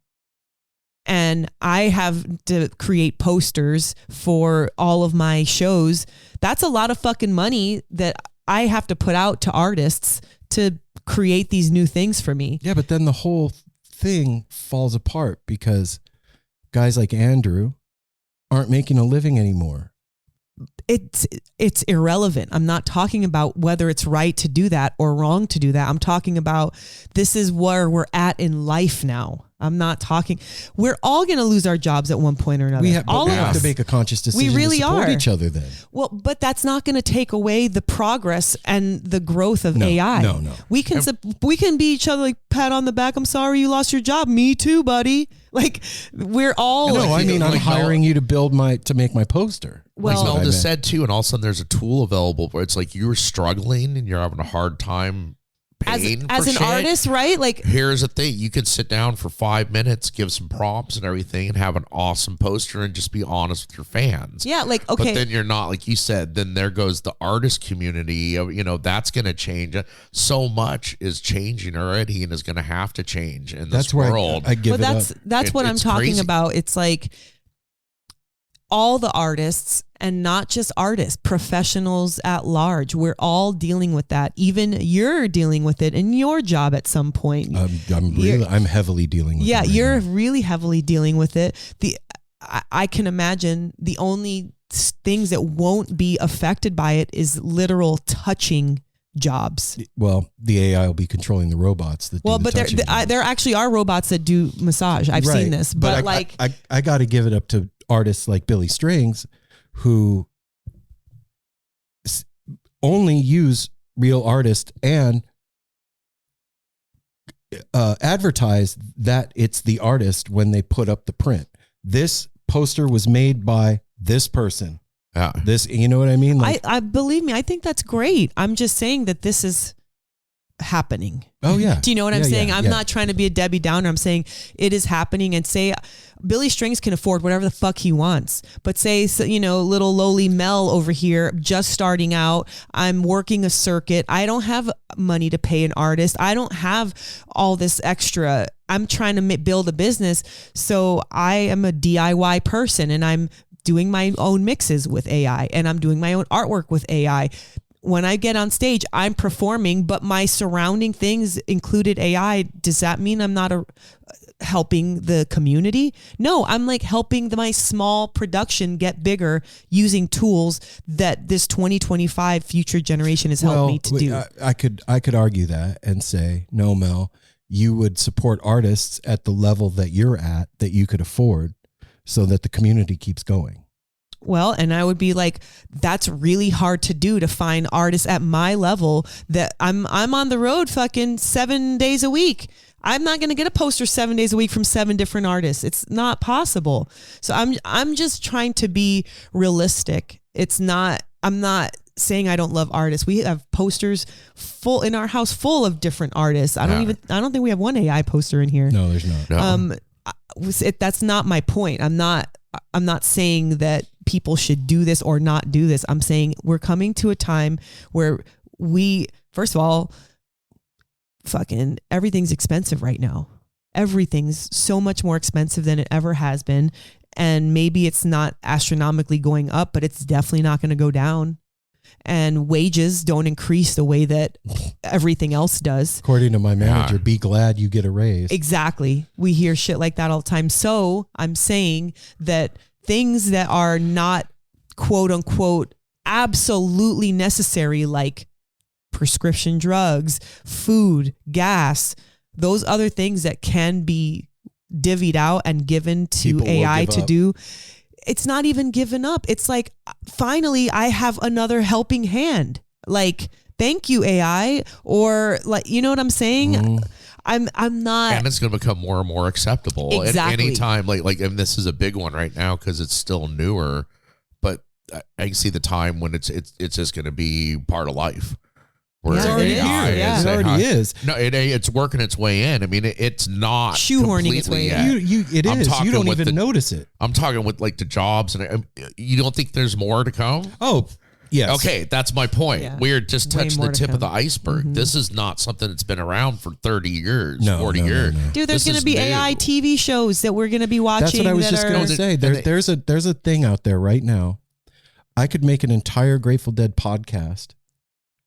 and I have to create posters for all of my shows, that's a lot of fucking money that I have to put out to artists to create these new things for me. Yeah, but then the whole thing falls apart because guys like Andrew aren't making a living anymore. It's irrelevant. I'm not talking about whether it's right to do that or wrong to do that. I'm talking about this is where we're at in life now. I'm not talking. We're all going to lose our jobs at one point or another. We have to make a conscious decision. We really to support are. each other then. Well, but that's not going to take away the progress and the growth of AI. No. We can be each other, like, pat on the back. I'm sorry you lost your job. Me too, buddy. Like, we're all. No, I mean, I'm hiring you to make my poster. Well, like Mel just said too, and all of a sudden there's a tool available where it's like you're struggling and you're having a hard time paying as for an shit. artist, right? Like, here's the thing: you can sit down for 5 minutes, give some prompts and everything, and have an awesome poster, and just be honest with your fans. yeah, like, okay. But then you're not, like you said. Then there goes the artist community. You know, that's going to change. So much is changing already, and is going to have to change in this world. I give but it up. that's what I'm talking crazy. about. It's like all the artists, and not just artists, professionals at large. We're all dealing with that. Even you're dealing with it in your job at some point. I'm heavily dealing with it. Yeah, right you're now. really heavily dealing with it. I can imagine the only things that won't be affected by it is literal touching jobs. Well, the AI will be controlling the robots. But there actually are robots that do massage. I've seen this, but I got to give it up to artists like Billy Strings, who only use real artists and advertise that it's the artist when they put up the print. This poster was made by this person. Yeah. This, you know what I mean? Like, I believe me, I think that's great. I'm just saying that this is happening. Oh yeah. Do you know what I'm saying? Yeah, I'm not trying to be a Debbie Downer. I'm saying it is happening, and say Billy Strings can afford whatever the fuck he wants. But say, you know, little lowly Mel over here just starting out, I'm working a circuit. I don't have money to pay an artist. I don't have all this extra. I'm trying to build a business. So I am a DIY person, and I'm doing my own mixes with AI, and I'm doing my own artwork with AI. When I get on stage, I'm performing, but my surrounding things included AI. Does that mean I'm not helping the community? No, I'm like helping my small production get bigger using tools that this 2025 future generation has helped me to do. I could argue that and say, no, Mel, you would support artists at the level that you're at, that you could afford, so that the community keeps going. Well, and I would be like, that's really hard to do, to find artists at my level. That I'm on the road fucking 7 days a week. I'm not going to get a poster 7 days a week from 7 different artists. It's not possible. So I'm just trying to be realistic. I'm not saying I don't love artists. We have posters full in our house full of different artists. I don't think we have one AI poster in here. No, there's not. No. That's not my point. I'm not saying that people should do this or not do this. I'm saying we're coming to a time where first of all, fucking everything's expensive right now. Everything's so much more expensive than it ever has been. and maybe it's not astronomically going up, but it's definitely not going to go down. And wages don't increase the way that everything else does. According to my manager, be glad you get a raise. Exactly. We hear shit like that all the time. So I'm saying that things that are not quote unquote absolutely necessary, like prescription drugs, food, gas, those other things that can be divvied out and given to People AI to up. do. It's not even given up. It's like, finally, I have another helping hand. Like, thank you, AI. Or like, you know what I'm saying? I'm not. And it's going to become more and more acceptable. Exactly. At any time, like, and this is a big one right now because it's still newer, but I can see the time when it's just going to be part of life. It's already here. Yeah. It already is. No, it's working its way in. I mean, it's not shoehorning its way yet. in. It is. You don't even notice it. I'm talking with like the jobs, and you don't think there's more to come? Oh, yes. Okay, that's my point. Yeah. We're just Way touching more the to tip of the come. iceberg. This is not something that's been around for 30 years, No, 40 no, no, years. no. Dude, there's This going to is be new. AI TV shows that we're going to be watching. That's what I was just going to say. There's a thing out there right now. I could make an entire Grateful Dead podcast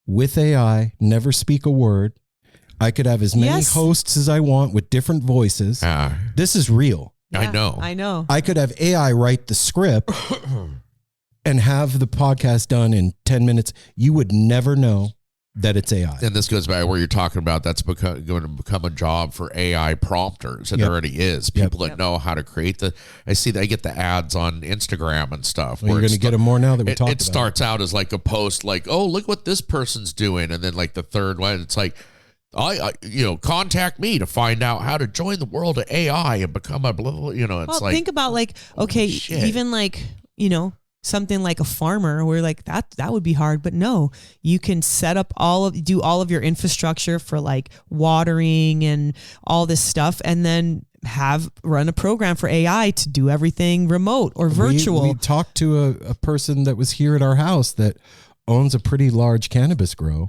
with AI, never speak a word. I could have as many hosts as I want with different voices. This is real. I know. I know. I could have AI write the script and have the podcast done in 10 minutes. You would never know that it's AI. And this goes back to where you're talking about that's going to become a job for AI prompters. It already is. People that know how to create I see they get the ads on Instagram and stuff. Well, you're going to get them more now that we talked about it. It starts out as like a post like, oh, look what this person's doing. And then like the third one, it's like, I contact me to find out how to join the world of AI and become a blah, blah, it's like. Think about like, okay, even like, something like a farmer where like that would be hard, but no, you can set up do all of your infrastructure for like watering and all this stuff, and then run a program for AI to do everything remote or virtual. We talked to a person that was here at our house that owns a pretty large cannabis grow.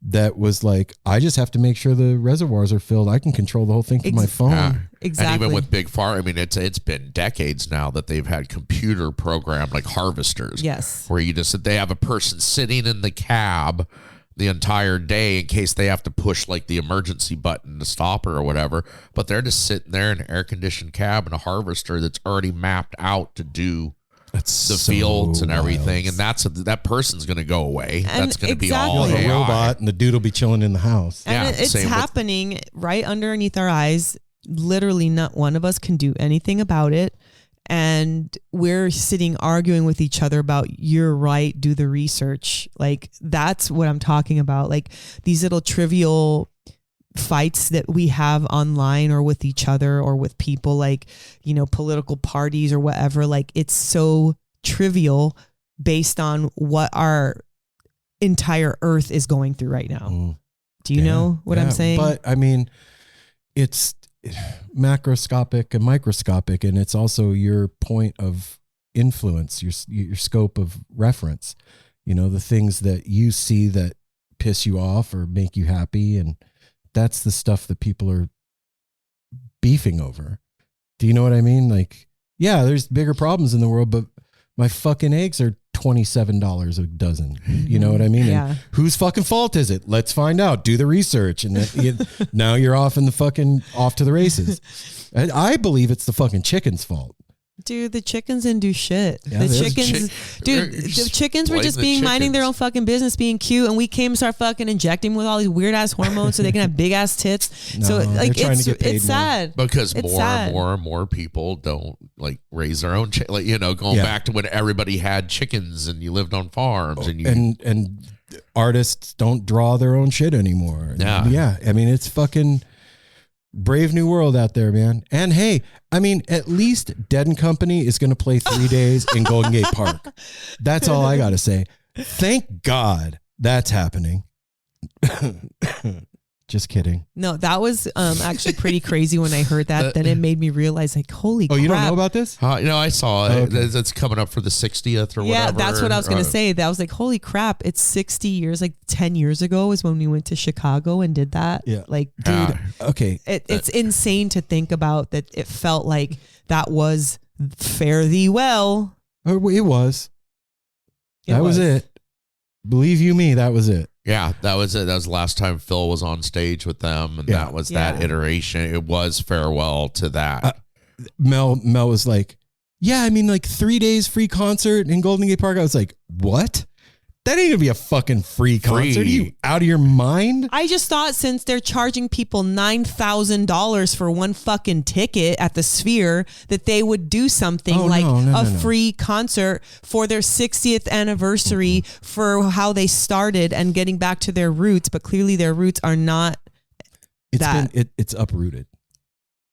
That was like, I just have to make sure the reservoirs are filled. I can control the whole thing from my phone. Yeah. Exactly. And even with big farm, I mean, it's been decades now that they've had computer programmed like harvesters. Yes. Where they have a person sitting in the cab the entire day in case they have to push like the emergency button to stop her or whatever. But they're just sitting there in an air conditioned cab and a harvester that's already mapped out to do the fields and everything, and that person's going to go away. And that's going to be all a AI. robot, and the dude will be chilling in the house. And it's happening right underneath our eyes. Literally, not one of us can do anything about it. And we're sitting arguing with each other about, you're right, do the research. Like, that's what I'm talking about. Like these little trivial fights that we have online or with each other or with people, like, political parties or whatever. Like, it's so trivial based on what our entire earth is going through right now. Do you know what I'm saying? But I mean, it's macroscopic and microscopic, and it's also your point of influence, your scope of reference, the things that you see that piss you off or make you happy. And that's the stuff that people are beefing over. Do you know what I mean? Like, yeah, there's bigger problems in the world, but my fucking eggs are $27 a dozen. You know what I mean? Yeah. And whose fucking fault is it? Let's find out. Do the research. And now you're off to the races. I believe it's the fucking chicken's fault. Dude, the chickens didn't do shit. Yeah, The chickens were just minding their own fucking business, being cute, and we came and start fucking injecting them with all these weird ass hormones so they can have big ass tits. No, so like trying to get paid it's more. sad Because It's more sad. and more and more people don't like raise their own going back to when everybody had chickens and you lived on farms and artists don't draw their own shit anymore. Yeah. I mean, it's fucking brave new world out there, man. And hey, I mean, at least Dead and Company is going to play 3 days in Golden Gate Park. That's all I got to say. Thank God that's happening. Just kidding. No, that was actually pretty crazy when I heard that. Then it made me realize, like, holy crap. Oh, you don't know about this? I saw it. Okay. It's coming up for the 60th or whatever. Yeah, that's what I was going to say. That was like, holy crap. It's 60 years, like 10 years ago is when we went to Chicago and did that. Yeah. Like, Yeah. dude, Okay. it's insane to think about that. It felt like that was Fare thee well. Oh, it was. That was it. Believe you me, that was it. Yeah, that was it. That was the last time Phil was on stage with them, and that was that iteration. It was farewell to that. Mel was like, yeah, I mean, like 3 days free concert in Golden Gate Park. I was like, what? That ain't gonna be a fucking free concert. Are you out of your mind? I just thought since they're charging people $9,000 for one fucking ticket at the Sphere, that they would do something a free concert for their 60th anniversary for how they started and getting back to their roots. But clearly their roots are not it's uprooted.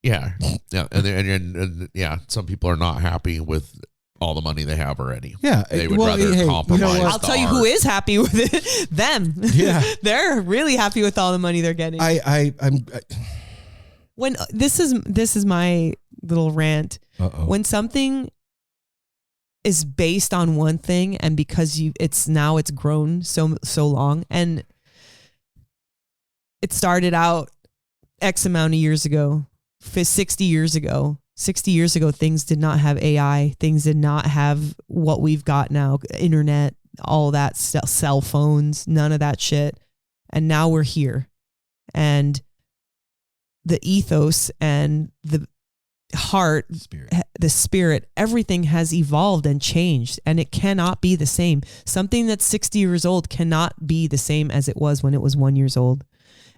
Yeah. Yeah. And some people are not happy with all the money they have already. Yeah. They would rather compromise. You know I'll tell you who is happy with it. Them. Yeah. They're really happy with all the money they're getting. When this is my little rant. Uh-oh. When something is based on one thing and because it's grown so long, and it started out X amount of years ago, 60 years ago. 60 years ago, things did not have AI. Things did not have what we've got now, internet, all that stuff, cell phones, none of that shit. And now we're here. And the ethos and the heart, the spirit, everything has evolved and changed, and it cannot be the same. Something that's 60 years old cannot be the same as it was when it was 1 year old.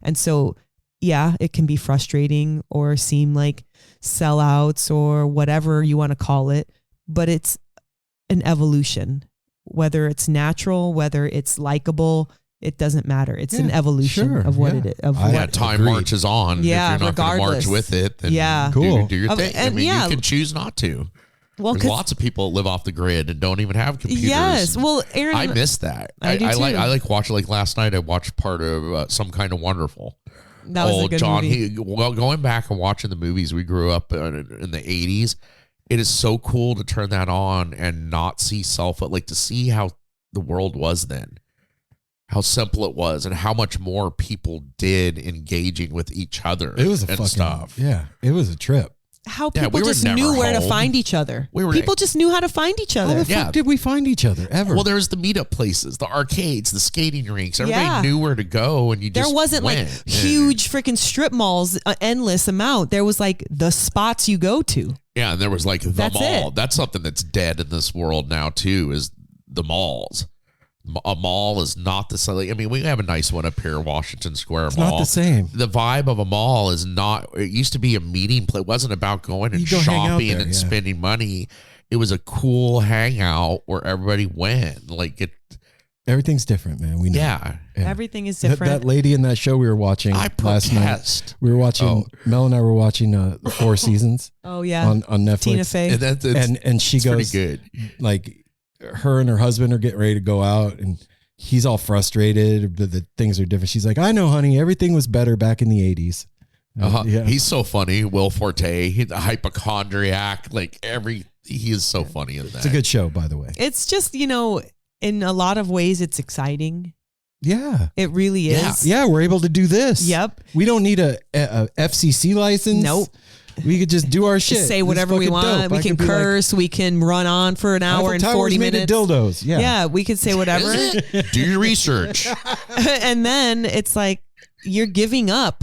And so, yeah, it can be frustrating or seem like sellouts or whatever you want to call it, but it's an evolution. Whether it's natural, whether it's likable, it doesn't matter. It's an evolution of what it is. Time marches on. Yeah, if you're not going to march with it, then cool. do your thing. And you can choose not to. Well, there's lots of people that live off the grid and don't even have computers. Yes. Well, Aaron, I miss that. I do too. like watching, like last night I watched part of Some Kind of Wonderful. That was a good movie. Going back and watching the movies we grew up in the 80s, it is so cool to turn that on and not see to see how the world was then, how simple it was, and how much more people did engaging with each other. It was a fucking stuff. Yeah, it was a trip. How people just knew where to find each other. People just knew how to find each other. How the fuck did we find each other ever? Well, there's the meetup places, the arcades, the skating rinks. Everybody knew where to go, and there wasn't like huge freaking strip malls, endless amount. There was like the spots you go to. Yeah, and there was like the mall. It. That's something that's dead in this world now too. Is the malls. A mall is not the same. I mean, we have a nice one up here, Washington Square it's Mall. Not the same. The vibe of a mall is not. It used to be a meeting place. It wasn't about going and shopping and spending money. It was a cool hangout where everybody went. Everything's different, man. We know. Yeah. Everything is different. That lady in that show we were watching last night. We were watching. Mel and I were watching the Four Seasons. Oh yeah, on Netflix. Tina Fey. And she goes, pretty good. Like, her and her husband are getting ready to go out, and he's all frustrated. The things are different. She's like, I know, honey, everything was better back in the 80s. He's so funny. Will Forte, he's a hypochondriac. He is so funny in that. It's a good show, by the way. It's just, in a lot of ways, it's exciting. Yeah. It really is. Yeah, we're able to do this. Yep. We don't need a FCC license. Nope. We could just do our shit. Say whatever we want. We can curse. We can run on for an hour and 40 minutes. Dildos. Yeah. Yeah, we could say whatever. Do your research. And then it's like you're giving up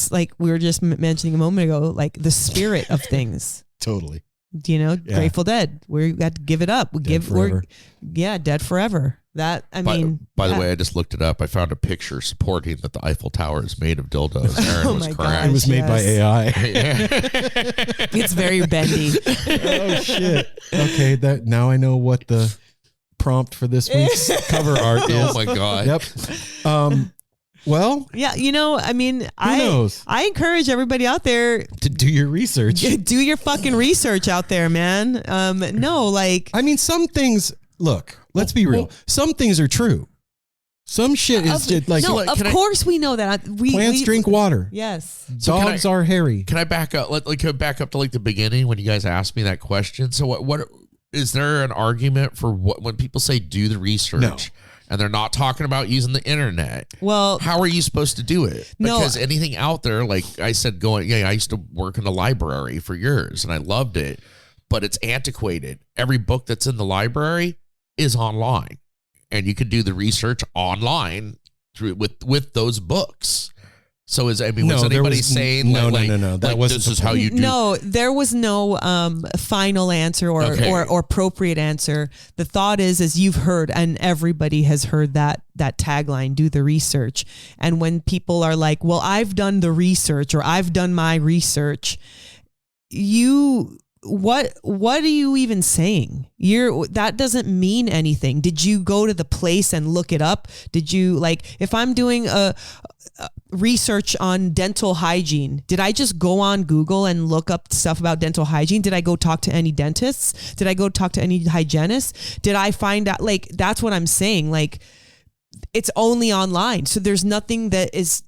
like we were just mentioning a moment ago, like the spirit of things. Totally. Grateful Dead. We got to give it up. Dead forever. That, By the way, I just looked it up. I found a picture supporting that the Eiffel Tower is made of dildos. Aaron was correct. Gosh, it was made by AI. It's very bendy. Oh shit. Okay, now I know what the prompt for this week's cover art is. Oh my god. Yep. Well, yeah, who knows? I encourage everybody out there to do your research. Do your fucking research out there, man. Some things, look, let's be real. Some things are true. Some shit is just like... No, of course we know that. Plants drink water. Yes. Dogs are hairy. Can I back up? Can I back up to the beginning when you guys asked me that question? So what is there an argument for when people say do the research? No. and they're not talking about using the internet. Well, how are you supposed to do it? Because anything out there, like I said, I used to work in the library for years and I loved it, but it's antiquated. Every book that's in the library is online, and you can do the research online with those books. So was anybody saying no? That wasn't this is how you do? No, there was no final answer or appropriate answer. The thought is you've heard, and everybody has heard that tagline, do the research. And when people are like, well, I've done the research or I've done my research, what are you even saying? That doesn't mean anything. Did you go to the place and look it up? Did you, if I'm doing a research on dental hygiene, did I just go on Google and look up stuff about dental hygiene? Did I go talk to any dentists? Did I go talk to any hygienists? Did I find out, that's what I'm saying. It's only online. So there's nothing that is,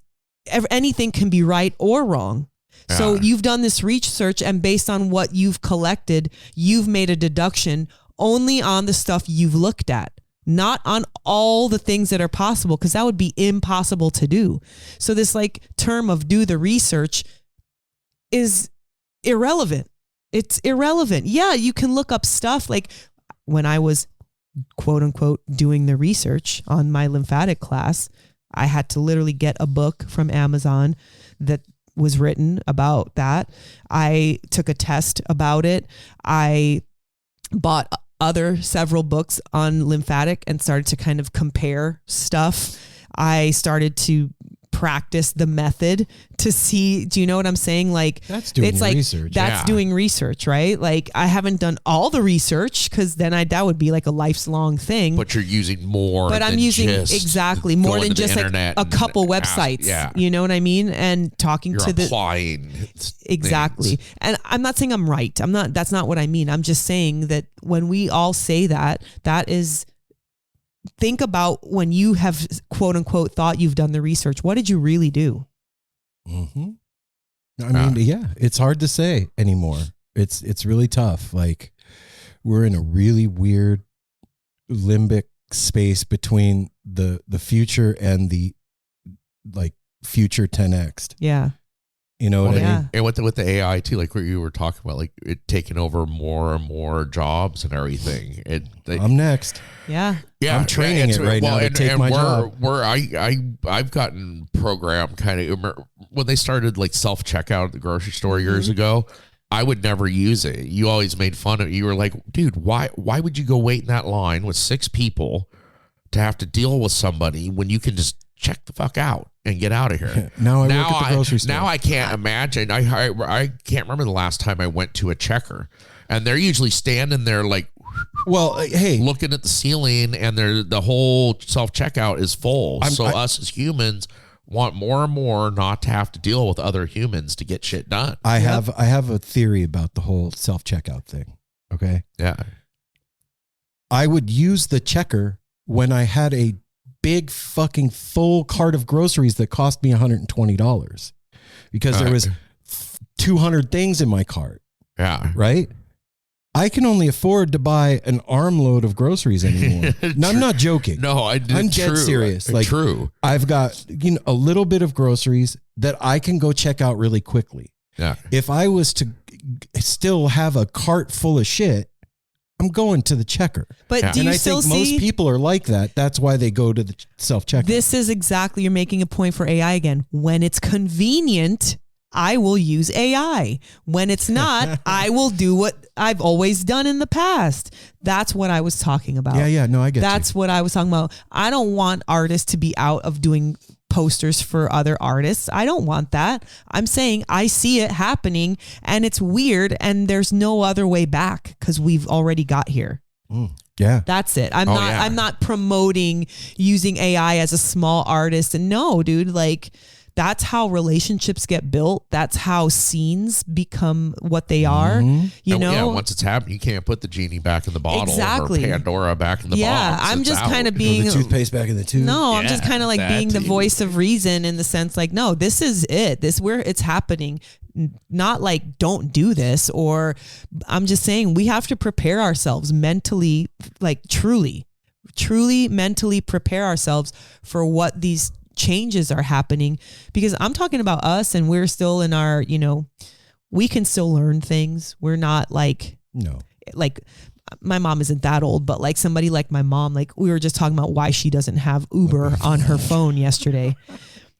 anything can be right or wrong. So you've done this research, and based on what you've collected, you've made a deduction only on the stuff you've looked at, not on all the things that are possible, because that would be impossible to do. So this term of do the research is irrelevant. It's irrelevant. Yeah, you can look up stuff. When I was quote unquote doing the research on my lymphatic class, I had to literally get a book from Amazon that was written about that. I took a test about it. I bought several books on lymphatic and started to kind of compare stuff. I started to practice the method to see, do you know what I'm saying? That's doing research. That's doing research, right? I haven't done all the research, because then that would be a lifelong thing. But you're using more. But I'm using exactly more than just a couple websites. You know what I mean? And talking to the applying exactly. Things. And I'm not saying I'm right. That's not what I mean. I'm just saying that when we all say that is. Think about when you have quote unquote thought you've done the research. What did you really do? Mm-hmm. I mean, it's hard to say anymore. It's really tough. We're in a really weird limbic space between the future and the future 10x. Yeah. You know what I mean? And with the AI too, what you were talking about, it taking over more and more jobs and everything. I'm next. Yeah. I'm training it right now to take my job. I've gotten programmed kind of when they started self-checkout at the grocery store years ago. I would never use it. You always made fun of it. You were like, dude, why would you go wait in that line with 6 people to have to deal with somebody when you can just check the fuck out and get out of here? Now I work at the grocery store. Now I can't imagine. I can't remember the last time I went to a checker, and they're usually standing there hey, looking at the ceiling, and the whole self-checkout is full. Us as humans want more and more not to have to deal with other humans to get shit done. I have a theory about the whole self-checkout thing. Okay. Yeah. I would use the checker when I had a big fucking full cart of groceries that cost me $120 because there was 200 things in my cart. Yeah. Right. I can only afford to buy an armload of groceries anymore. No, I'm not joking. No, I'm dead serious. True. I've got a little bit of groceries that I can go check out really quickly. Yeah. If I was to still have a cart full of shit, I'm going to the checker. But do you still see? Most people are like that. That's why they go to the self-checkout. This is exactly, you're making a point for AI again. When it's convenient, I will use AI. When it's not, I will do what I've always done in the past. That's what I was talking about. Yeah. No, I get That's what I was talking about. I don't want artists to be out of doing posters for other artists. I don't want that. I'm saying I see it happening and it's weird and there's no other way back because we've already got here. Yeah. That's it. I'm not promoting using AI as a small artist. And no, dude, that's how relationships get built. That's how scenes become what they are. You know? Yeah, once it's happened, you can't put the genie back in the bottle Exactly. or Pandora back in the box. Yeah, I'm just kind of being... the toothpaste back in the tube. No, I'm just kind of being the voice of reason in the sense no, this is it. This where it's happening. Not don't do this, or I'm just saying we have to prepare ourselves mentally, truly truly mentally prepare ourselves for what these changes are happening. Because I'm talking about us, and we're still in our, we can still learn things. We're not like my mom isn't that old, but like somebody like my mom, like we were just talking about why she doesn't have Uber on her phone yesterday.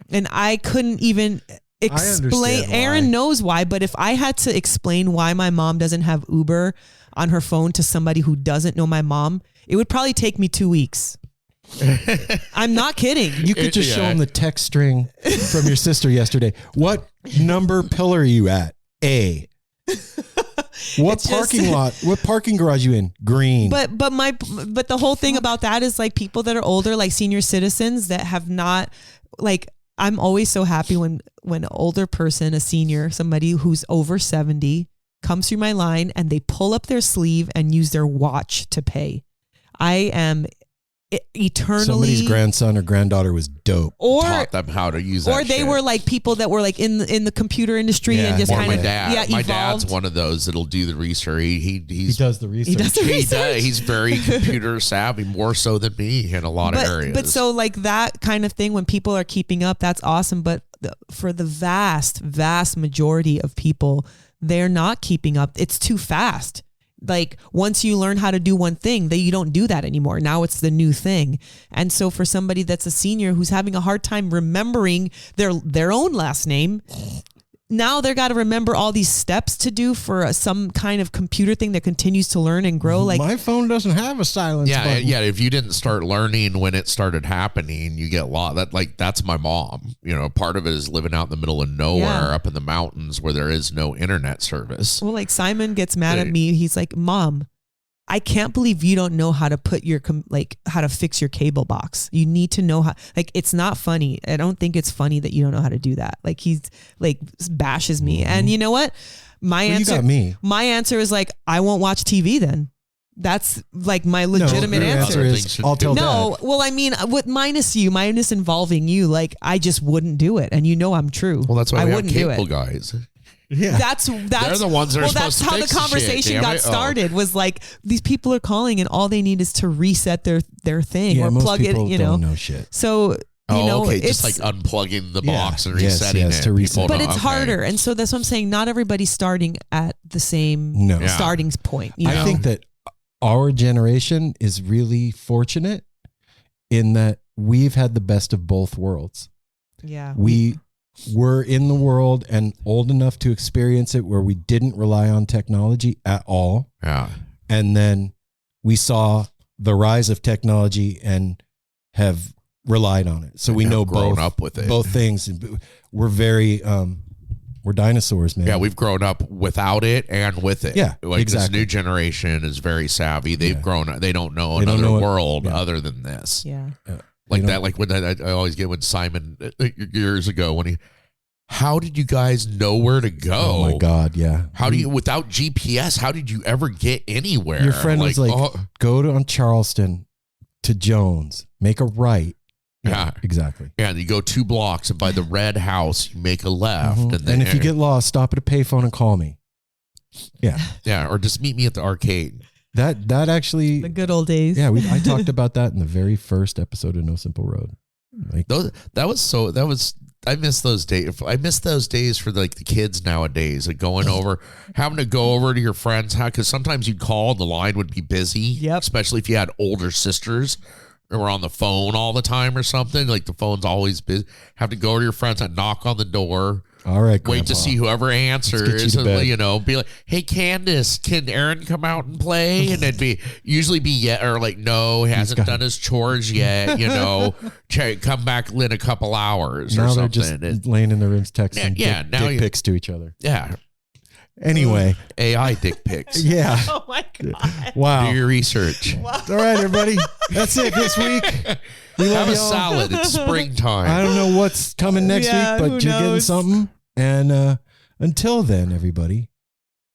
And I couldn't even explain. Aaron knows why, but if I had to explain why my mom doesn't have Uber on her phone to somebody who doesn't know my mom, it would probably take me 2 weeks. I'm not kidding. You could just show them the text string from your sister yesterday. What number pillar are you at? A. What parking garage you in? Green. But the whole thing about that is like people that are older, like senior citizens that have not, like, I'm always so happy when an older person, a senior, somebody who's over 70 comes through my line and they pull up their sleeve and use their watch to pay. I am eternally, somebody's grandson or granddaughter was dope, or taught them how to use that, or they shit. were like people that were like in the computer industry and just kind of my dad's one of those that'll do the research. He does the research. He's very computer savvy, more so than me in a lot of areas. But so like that kind of thing, when people are keeping up, that's awesome. But for the vast majority of people, they're not keeping up. It's too fast. Like once you learn how to do one thing, that you don't do that anymore. Now it's the new thing. And so for somebody that's a senior who's having a hard time remembering their own last name, now they're got to remember all these steps to do for some kind of computer thing that continues to learn and grow. Like my phone doesn't have a silence button. Yeah. If you didn't start learning when it started happening, you get lost. That's my mom. Part of it is living out in the middle of nowhere, up in the mountains where there is no internet service. Well, like Simon gets mad at me. He's like, "Mom, I can't believe you don't know how to put how to fix your cable box. You need to know how, like, it's not funny. I don't think it's funny that you don't know how to do that." Like he's like bashes me. And you know what? My answer is like, I won't watch TV then. That's like my legitimate answer. I'll tell Dad. Well, I mean, minus involving you, like I just wouldn't do it. And I'm true. Well, that's why I we have cable guys. Yeah, that's they're the ones that are supposed to fix the shit. That's how the conversation got started. Was like these people are calling and all they need is to reset their thing or plug it. Don't know shit. So just like unplugging the box and resetting it to reset. But it's harder, and so that's what I'm saying. Not everybody's starting at the same starting point. I think that our generation is really fortunate in that we've had the best of both worlds. Yeah, we were in the world and old enough to experience it where we didn't rely on technology at all. Yeah. And then we saw the rise of technology and have relied on it. So we know grown up with it. Both things. We're very, we're dinosaurs, man. Yeah, we've grown up without it and with it. Yeah, like exactly. This new generation is very savvy. They've grown up. They don't know another world other than this. Yeah. Like that, like when I always get when Simon years ago how did you guys know where to go? Oh my God, yeah. How do you, without GPS, how did you ever get anywhere? Your friend was like, go on Charleston to Jones, make a right. Yeah, exactly. Yeah, and you go 2 blocks and by the red house, you make a left. Mm-hmm. And if you get lost, stop at a payphone and call me. Yeah. Yeah, or just meet me at the arcade. That actually, the good old days. Yeah, I talked about that in the very first episode of No Simple Road. Like I miss those days. I miss those days for like the kids nowadays, like having to go over to your friend's house, because sometimes you'd call and the line would be busy. Yep. Especially if you had older sisters who were on the phone all the time or something. Like the phone's always busy. Have to go to your friend's and knock on the door. All right, Wait to see whoever answers, and, be like, "Hey, Candace, can Aaron come out and play?" And it'd usually be or like, "No, he hasn't done his chores yet." Come back in a couple hours or something. Now they're just laying in their rooms texting dick pics to each other. Yeah. Anyway, AI dick pics. Yeah. Oh my God. Wow. Do your research. Wow. All right, everybody. That's it this week. We have a salad. It's springtime. I don't know what's coming next week, but you're getting something. And until then, everybody,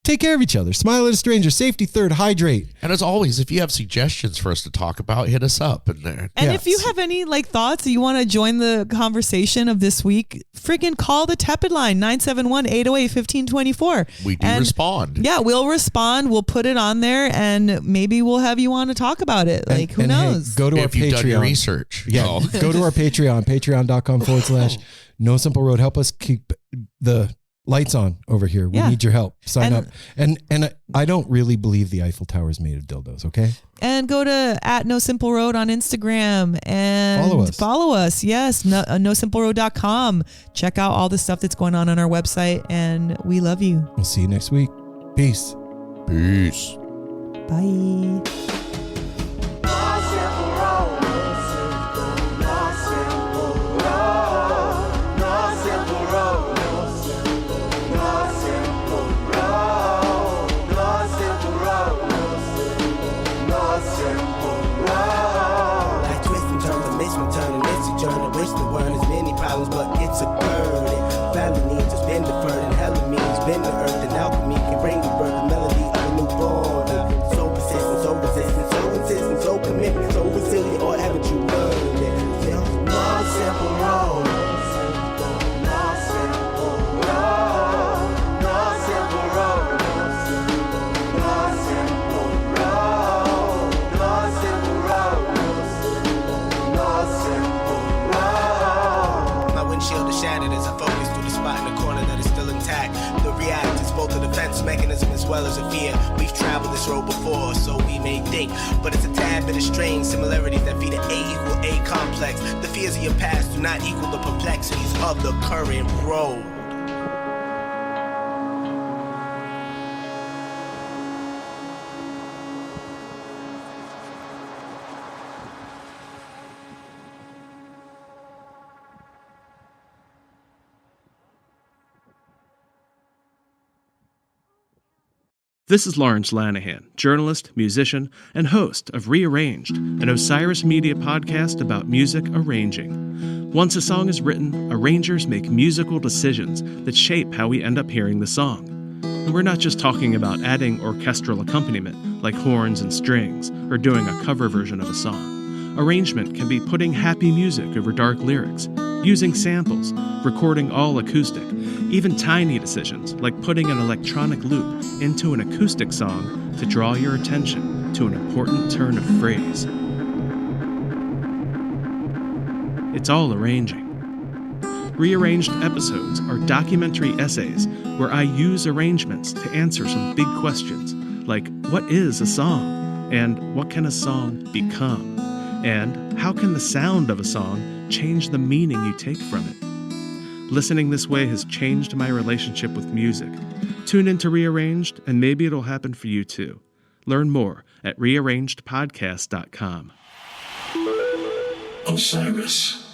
take care of each other. Smile at a stranger. Safety third. Hydrate. And as always, if you have suggestions for us to talk about, hit us up. And if you have any thoughts, or you want to join the conversation of this week, friggin' call the Tepid line, 971-808-1524. We do respond. Yeah, we'll respond. We'll put it on there, and maybe we'll have you on to talk about it. Who knows? Hey, go to our Patreon. Done your research. Yeah, go to our Patreon, patreon.com/No Simple Road. Help us keep the lights on over here. We need your help. Sign up. And I don't really believe the Eiffel Tower is made of dildos, okay? And go to @NoSimpleRoad on Instagram and follow us. Yes, NoSimpleRoad.com. Check out all the stuff that's going on our website, and we love you. We'll see you next week. Peace. Peace. Bye. But it's a burden. Family needs has been deferred, and hella means been the earth, and alchemy can bring the birth, the melody of a newborn. So persistent, so resistant, so insistent, so commitment, so resilient, or haven't you learned it? No simple road. No simple road. No simple road. No simple road. No simple road. No simple road. My windshield is shattered as I focus through the spot in the corner that is still intact. The react is both a defense mechanism as well as a fear. We've traveled this road before, so we may think, but it's a tad bit of strange similarities that feed an A=A complex. The fears of your past do not equal the perplexities of the current road. This is Lawrence Lanahan, journalist, musician, and host of Rearranged, an Osiris Media podcast about music arranging. Once a song is written, arrangers make musical decisions that shape how we end up hearing the song. And we're not just talking about adding orchestral accompaniment, like horns and strings, or doing a cover version of a song. Arrangement can be putting happy music over dark lyrics, using samples, recording all acoustic, even tiny decisions like putting an electronic loop into an acoustic song to draw your attention to an important turn of phrase. It's all arranging. Rearranged episodes are documentary essays where I use arrangements to answer some big questions like what is a song? And what can a song become? And how can the sound of a song change the meaning you take from it? Listening this way has changed my relationship with music. Tune into Rearranged, and maybe it'll happen for you too. Learn more at rearrangedpodcast.com. Osiris.